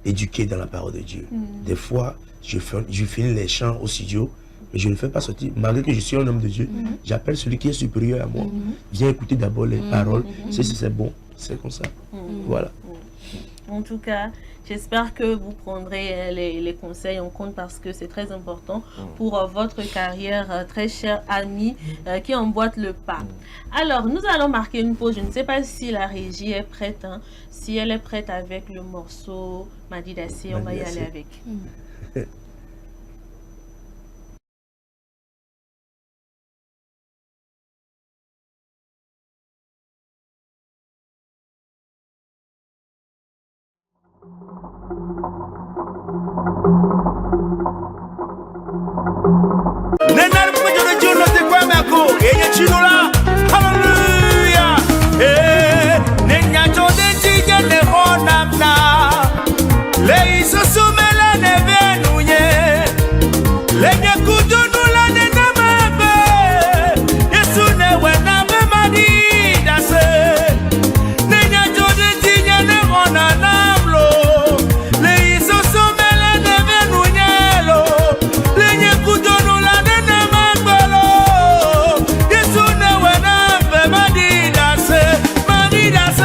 éduqué dans la parole de Dieu des fois je finis les chants au studio mais je ne fais pas sortir malgré que je suis un homme de Dieu j'appelle celui qui est supérieur à moi viens écouter d'abord les paroles si c'est bon c'est comme ça voilà. En tout cas, j'espère que vous prendrez les conseils en compte parce que c'est très important pour votre carrière, très cher ami qui emboîte le pas. Alors, nous allons marquer une pause. Je ne sais pas si la régie est prête. Si elle est prête avec le morceau Madi Dassé, on va y aller avec. Nenar mujuru juno te kwa mako eye chinola hallelujah nenya chode tije ne honamna le isosumela ne venunye lenye kudunu la ne namabe yesu ne wena me madi dase nenya chode tije ne honamlo le isosumela ne venunye lo lenye kudunu la ne namagbelo yesu ne wena me madi dase lo madi dase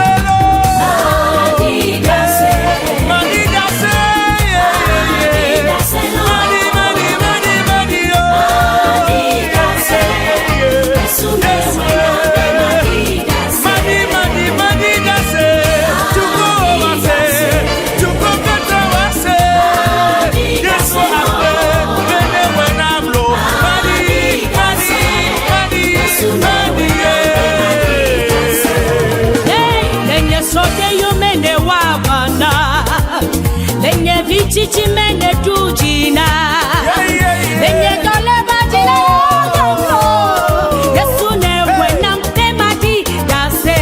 Chichi mene tujina lenye dole bajila yolo yesu ne wena mtemati dase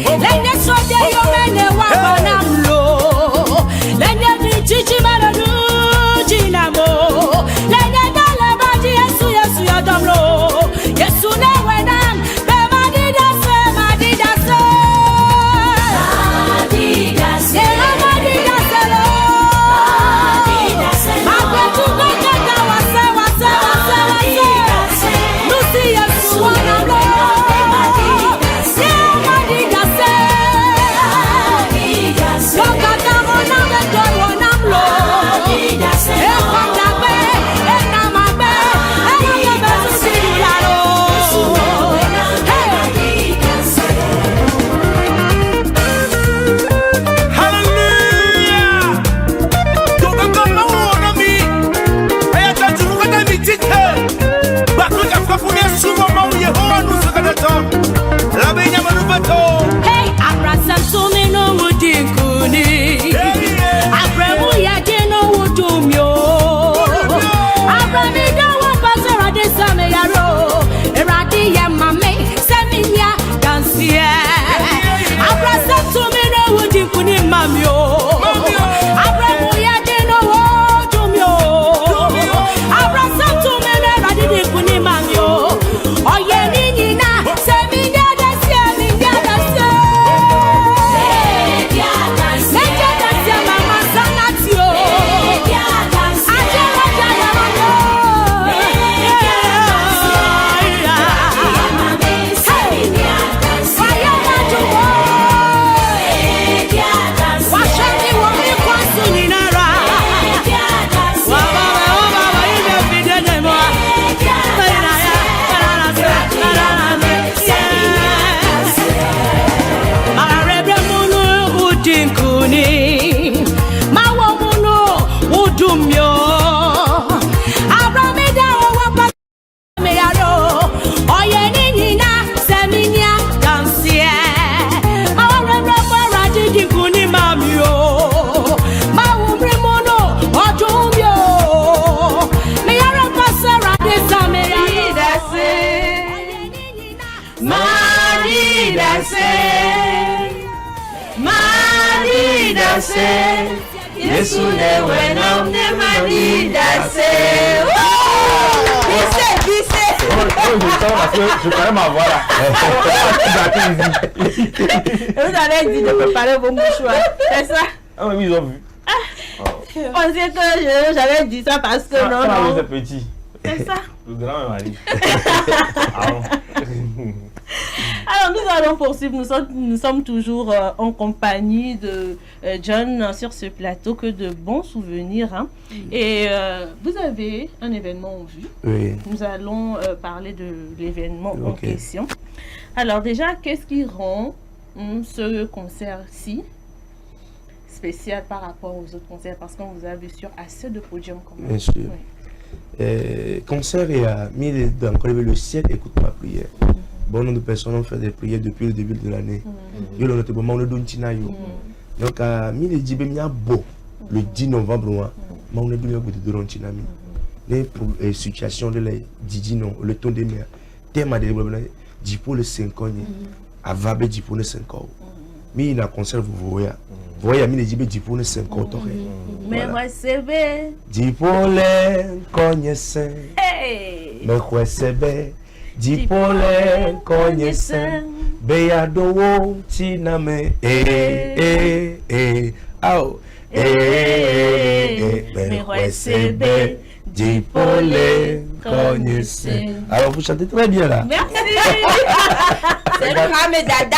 lenye sote yo mene wabana mlo lenye chichi mene tujina mo lenye dole baji yesu yodomlo yesu ne wena mtemati dase madi dase madi dase lo dase. Yesu ne wenam ne mani dase. Vissé. Je connais ma voix là. Vous avez dit de préparer vos mouchoirs, c'est ça? Ah oui, ils ont vu. On sait que j'avais dit ça parce que non. C'est petit. C'est ça. Le grand mari. Alors nous allons poursuivre, nous sommes toujours en compagnie de John sur ce plateau, que de bons souvenirs. Hein. Et vous avez un événement en vue. Oui. Nous allons parler de l'événement en question. Alors déjà, qu'est-ce qui rend ce concert-ci spécial par rapport aux autres concerts? Parce qu'on vous a vu sur assez de podiums quand même. Bien sûr. Oui. Concert et à encore le ciel écoute ma prière. Bon nombre de personnes ont fait des prières depuis le début de l'année. Donc à le 10 novembre, on a pour situation de la non le ton de mer thème de pour le 5 ans à vabe pour le 5 ans. Mais il a concert vous voyez. Voyez mi le 10 pour le 5 ans. Mais recevez. 10 pour le connaissant. Mais recevez. 10 pour le connaissant. Beado tiname mais recevez. 10 pour le connaissant. Alors vous chantez très bien là. Merci. C'est le Ramé Dada.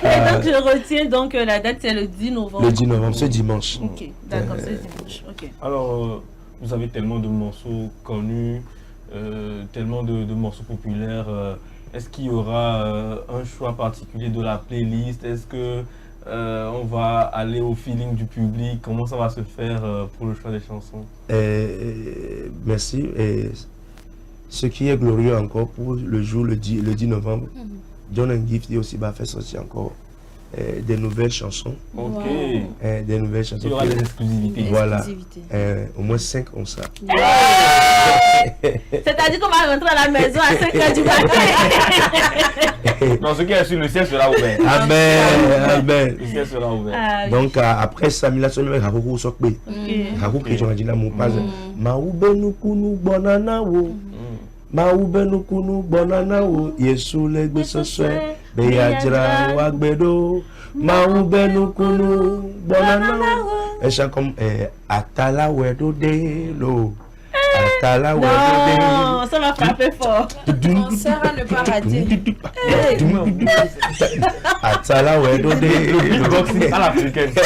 Et donc je retiens donc la date, c'est le 10 novembre. Le 10 novembre, ce dimanche. Ok, d'accord, c'est dimanche. Ok. Alors, vous avez tellement de morceaux connus, tellement de morceaux populaires. Est-ce qu'il y aura un choix particulier de la playlist? Est-ce que on va aller au feeling du public? Comment ça va se faire pour le choix des chansons? Merci. Et ce qui est glorieux encore pour le jour, le 10 novembre, John and Gifty aussi va faire sortir encore des nouvelles chansons. Ok. Des nouvelles chansons. Il y aura des exclusivités. Voilà. Au moins 5 comme ça. C'est-à-dire qu'on va rentrer à la maison à 5h du matin. Non, ce qui est sur le ciel sera ouvert. Amen. Le ciel sera ouvert. Donc après ça, il y a Hakou Sokbe. Hakou qui est dit là, mon père. Maoubenu kunu bonana wo. Maoubenu kunu bonana wo. Yesu legbe soswe. Beyajra wagbedo. Maoubenu kunu bonana wo. Et chant comme Atala wedo de lo. Atala wedo de lo. Non, ça va frapper fort. On sert à ne pas rater. Atala wedo de lo. Boxing à l'africaine. Non,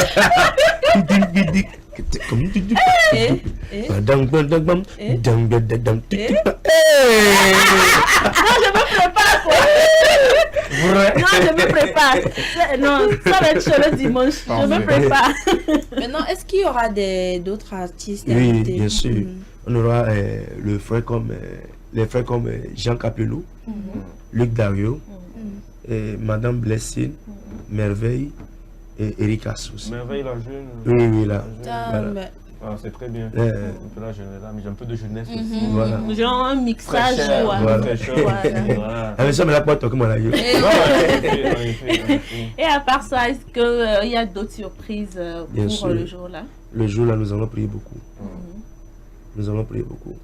je me prépare quoi. Non, je me prépare. Non, ça va être chaud le dimanche. Je me prépare. Maintenant, est-ce qu'il y aura d'autres artistes? Oui, bien sûr. On aura les frères comme Jean Capello, Luc Dario, et Madame Blessine, Merveille et Eric Assous. Merveille la jeune. Oui, là. Voilà. Ah, c'est très bien. Un peu la jeunesse, mais j'ai un peu de jeunesse aussi. Voilà. Genre un mixage. Mais ça, mais là, pas toi comme on l'a eu. Et à part ça, est-ce qu'il y a d'autres surprises pour le jour-là? Le jour-là, nous allons prier beaucoup. Nous allons prier beaucoup.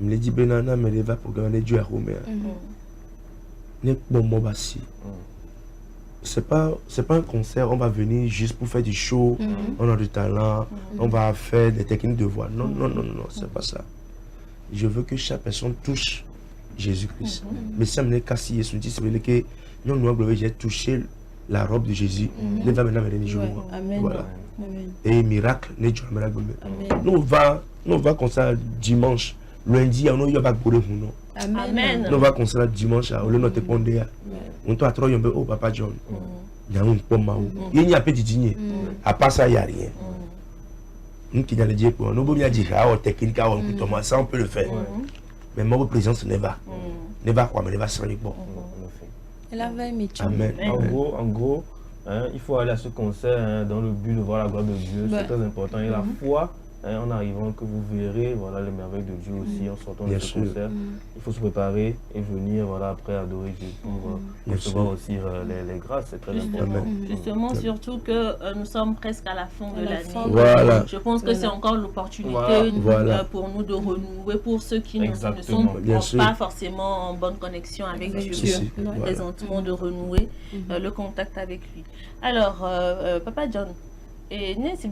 Je me dis, Benana, mais il va programmer Dieu à Romain. N'est bon mot bassi. C'est pas un concert, on va venir juste pour faire du show, on a du talent, on va faire des techniques de voix. Non, c'est pas ça. Je veux que chaque personne touche Jésus-Christ. Mais ça me casse Jésus dit, c'est que nous j'ai touché la robe de Jésus. Nous va maintenant venir jouer. Voilà. Et miracle, nous va comme ça dimanche, lundi, on y va pour le non. Amen. Nous va comme ça dimanche, au lieu de te pondre. On t'a trop yombe, oh papa John. Il y a un peu maou. Il y a un peu de dîner. À part ça, il n'y a rien. Nous qui allons dire pour nous, bien dire, ah, technique, ah, ça on peut le faire. Mais ma présence ne va. Ne va quoi, mais ne va se bon. Amen. En gros, il faut aller à ce concert dans le but de voir la gloire de Dieu. C'est très important. Et la foi en arrivant que vous verrez voilà, les merveilles de Dieu aussi en sortant de ce concert. Il faut se préparer et venir voilà, après adorer Dieu pour recevoir aussi les grâces, c'est très important. Justement, surtout que nous sommes presque à la fin de l'année. Voilà. Je pense que c'est encore l'opportunité pour nous de renouer, pour ceux qui ne sont pas forcément en bonne connexion avec Dieu, présentement de renouer le contact avec lui. Alors, Papa John, et si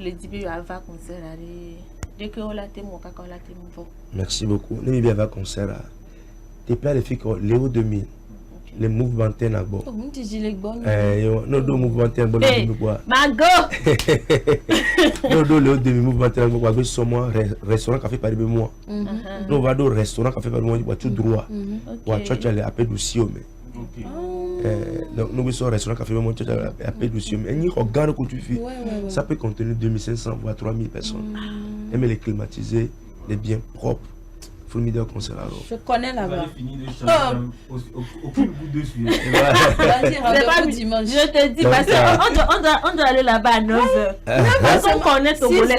les début avant concert dès que on a merci beaucoup. Nous bien avant concert là. T'es plein de filles Léo 2000. Les mouvements à bord. Comment tu dis les bonnes? Non, deux mouvements à bord. Mago. Non, deux Léo 2000 mouvements à bord. Avec moi restaurant café par moi. Nous va au restaurant café par moi. Tu droit. Ou à tu as appelé du mais. Donc nous sommes au restaurant café mon tête à paix douce mais ni regarde que tu fais ça peut contenir 2500 voire 3000 personnes et mais les climatiser les bien propres formidable concert alors je connais là-bas aucun bout dessus je te dis parce qu'on doit aller là-bas à 9h on connaît ton volet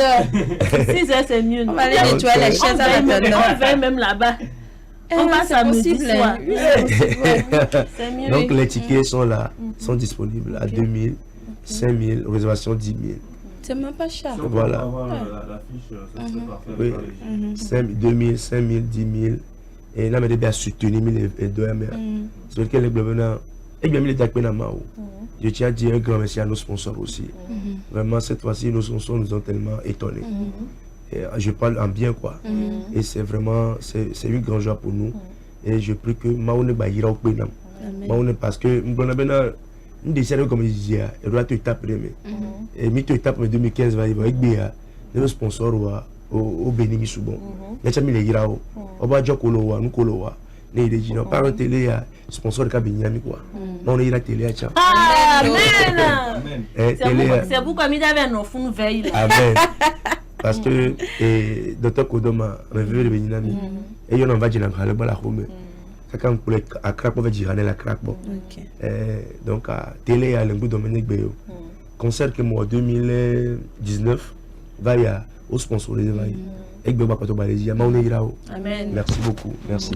6h c'est mieux on va aller nettoyer les chaises on va même là-bas. On va samedi soir. Donc les tickets sont là, sont disponibles à 2000, 5000, réservation 10 000. C'est même pas cher. Voilà. La fiche, ça serait parfait. Oui. 2000, 5000, 10 000. Et là, on a soutenu 1000 et 2 000. C'est vrai que les gouvernements, et bien, les je tiens à dire un grand merci à nos sponsors aussi. Vraiment, cette fois-ci, nos sponsors nous ont tellement étonnés. Et je parle en bien quoi. Et c'est vraiment c'est une grande joie pour nous. Et je prie que Maone Bahira au Pénam. Maone parce que nous décidons comme je disais, il doit te taper. Et mi te tape en 2015 va y avoir les sponsors au Bénin Soubon. Il y a mis les Girao. On va dire Kolowa, nous Kolowa. Les gens par télé sponsor de Kabini quoi. On est la télé à Tchap. Amen. C'est pourquoi il y avait nos fonds veille. Amen. Parce que docteur Kodoma revient de Béninami et on va dire le bal à Rome. Ça quand pour à crack on va dire la crack bon. Donc à télé à l'engout Dominique Beyo. Concert que moi 2019 va y a au sponsorisé va y. Et que Baba Pato Balésia Maoneirao. Amen. Merci beaucoup. Merci.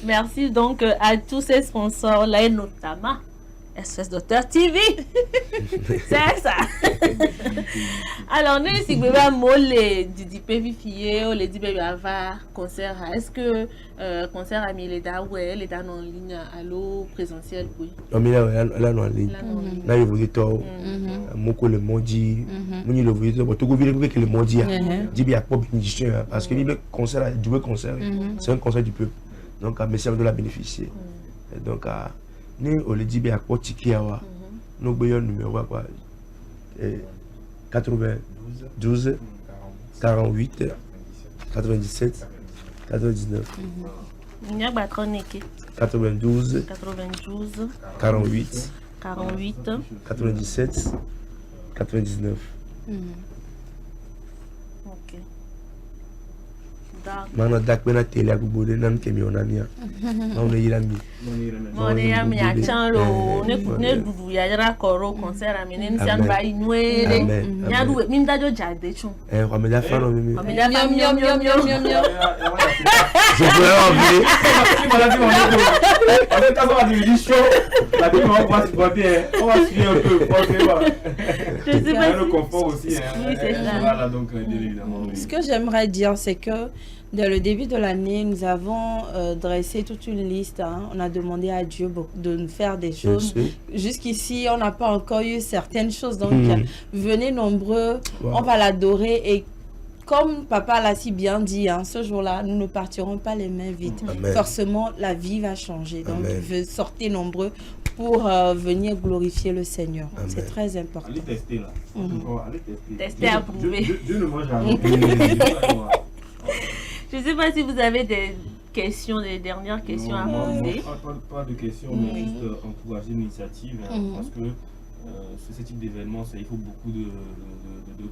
Merci donc à tous ces sponsors là et notamment SS Docteur TV. C'est ça. Alors, nous, si vous avez dit pévifié, ou les dit avoir concert, est-ce que concert à Mileda ou elle est en ligne à l'eau présentiel? Oui. Non, mais là, en ligne. Là, il vous dit tout. Moko le mondi. Moni le vous dit tout. Tout le monde que le mondi a. Dit bien, pas bénéficier. Parce que le concert, du concert, c'est un concert du peuple. Donc, merci de la bénéficier. Donc, nous, on le dit bien à quoi ticket à nous voyons numéro quoi 92 48 97 99 92 48 97 99 ok. Mana dak bena télé ak bodé nam kemi onania on est yami on est yami a chanlo ne dudu ya jara koro concert amene nsian ba inwele nya du mi ndajo jade chun on me da fa no mi on me da fa miam je peux enlever avec ta va du show la vie on va se boiter on va suivre un peu je sais pas le confort aussi voilà donc évidemment ce que j'aimerais dire c'est que dès le début de l'année, nous avons dressé toute une liste. On a demandé à Dieu de nous faire des choses. Jusqu'ici, on n'a pas encore eu certaines choses. Donc, venez nombreux, on va l'adorer. Et comme Papa l'a si bien dit, ce jour-là, nous ne partirons pas les mains vides. Forcément, la vie va changer. Donc, sortez nombreux pour venir glorifier le Seigneur. C'est très important. Allez tester là. Allez tester. Tester, approuver. Dieu ne mange jamais. Je ne sais pas si vous avez des questions, des dernières questions à poser. Pas de questions, mais juste encourager l'initiative. Parce que ce type d'événement, il faut beaucoup de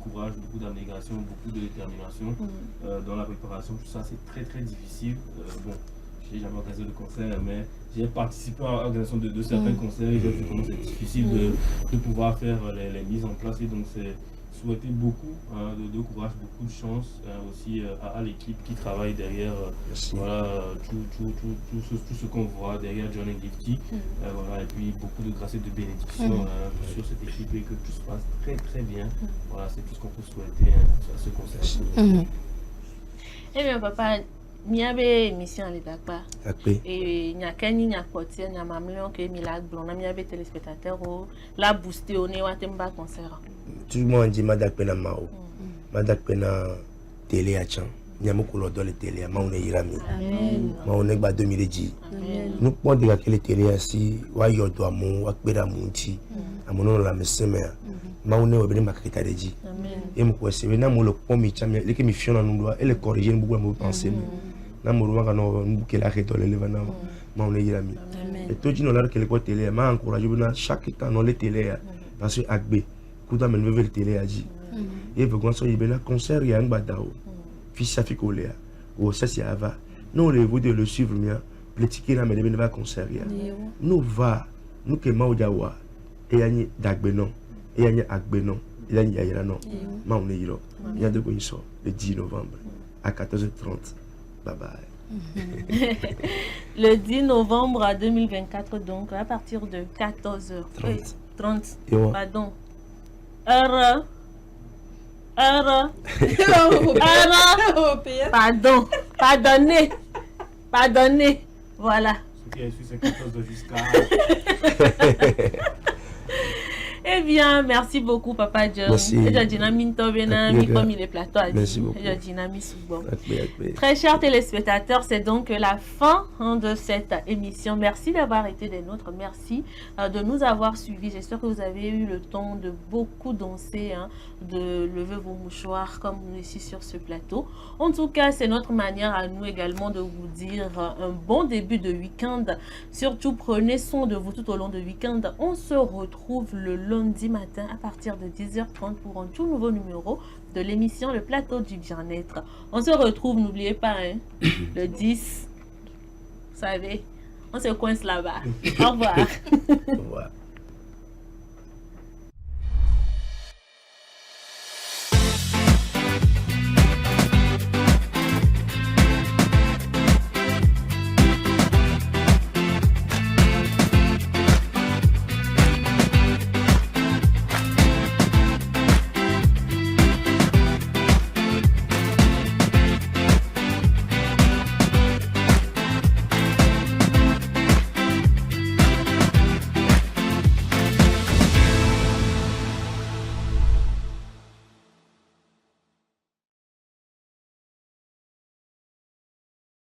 courage, beaucoup d'abnégation, beaucoup de détermination dans la préparation. Tout ça, c'est très très difficile. Bon, je n'ai jamais organisé de concert, mais j'ai participé à l'organisation de certains concerts et j'ai vu comment c'est difficile de pouvoir faire les mises en place. Et donc, souhaiter beaucoup de courage, beaucoup de chance aussi à l'équipe qui travaille derrière voilà, tout ce qu'on voit derrière John and Gifty. Voilà, et puis beaucoup de grâce et de bénédictions sur cette équipe et que tout se passe très très bien. Voilà, c'est tout ce qu'on peut souhaiter à ce concert. Eh bien, papa, il y a une émission à l'Édakba. Et il y a qu'un il y a côté, il y a mamlion que Milagre Blanc, il y a des téléspectateurs la boosté au nez ou à Temba concert. Tout le monde dit Madak Pena Mao. Madak Pena télé à Chan. Il y a beaucoup de télé à Maone Irami. Maone Ba 2010. Nous pouvons dire que les télé assis, wa yodo amon, wa kbera munti. Amono la meseme. Maone obene makita deji. Et mon quoi c'est na mo le pomi chamia, les que mi fiona nous doit et le corriger nous beaucoup penser. Na mo ruwa no bouquet la reto le levana. Maone Irami. Et tout dit non là que les quoi télé m'a encouragé chaque temps non les télé parce que agbe kuda men veut télé a dit. Et vous connaissez il bena concert il y a un badao. Fils Afikolea ou ça c'est Ava. Nous les vous de le suivre bien. Les tickets là mais les va concert. Nous va nous que Maodawa et yani dagbenon et yani agbenon et yani yayranon. Maone yiro. Il y a de quoi le 10 novembre à 14h30. Bye bye. Le 10 novembre 2024 donc à partir de 14h30. Pardon. Pardonnez. Voilà. Ce qui est sur ces 14 jusqu'à... Eh bien, merci beaucoup, Papa John. Merci. Merci beaucoup. Très chers téléspectateurs, c'est donc la fin de cette émission. Merci d'avoir été des nôtres. Merci de nous avoir suivis. J'espère que vous avez eu le temps de beaucoup danser, de lever vos mouchoirs comme nous ici sur ce plateau. En tout cas, c'est notre manière à nous également de vous dire un bon début de week-end. Surtout, prenez soin de vous tout au long du week-end. On se retrouve le lundi matin à partir de 10h30 pour un tout nouveau numéro de l'émission Le Plateau du Bien-être. On se retrouve, n'oubliez pas, le 10. Vous savez, on se coince là-bas. Au revoir. Au revoir.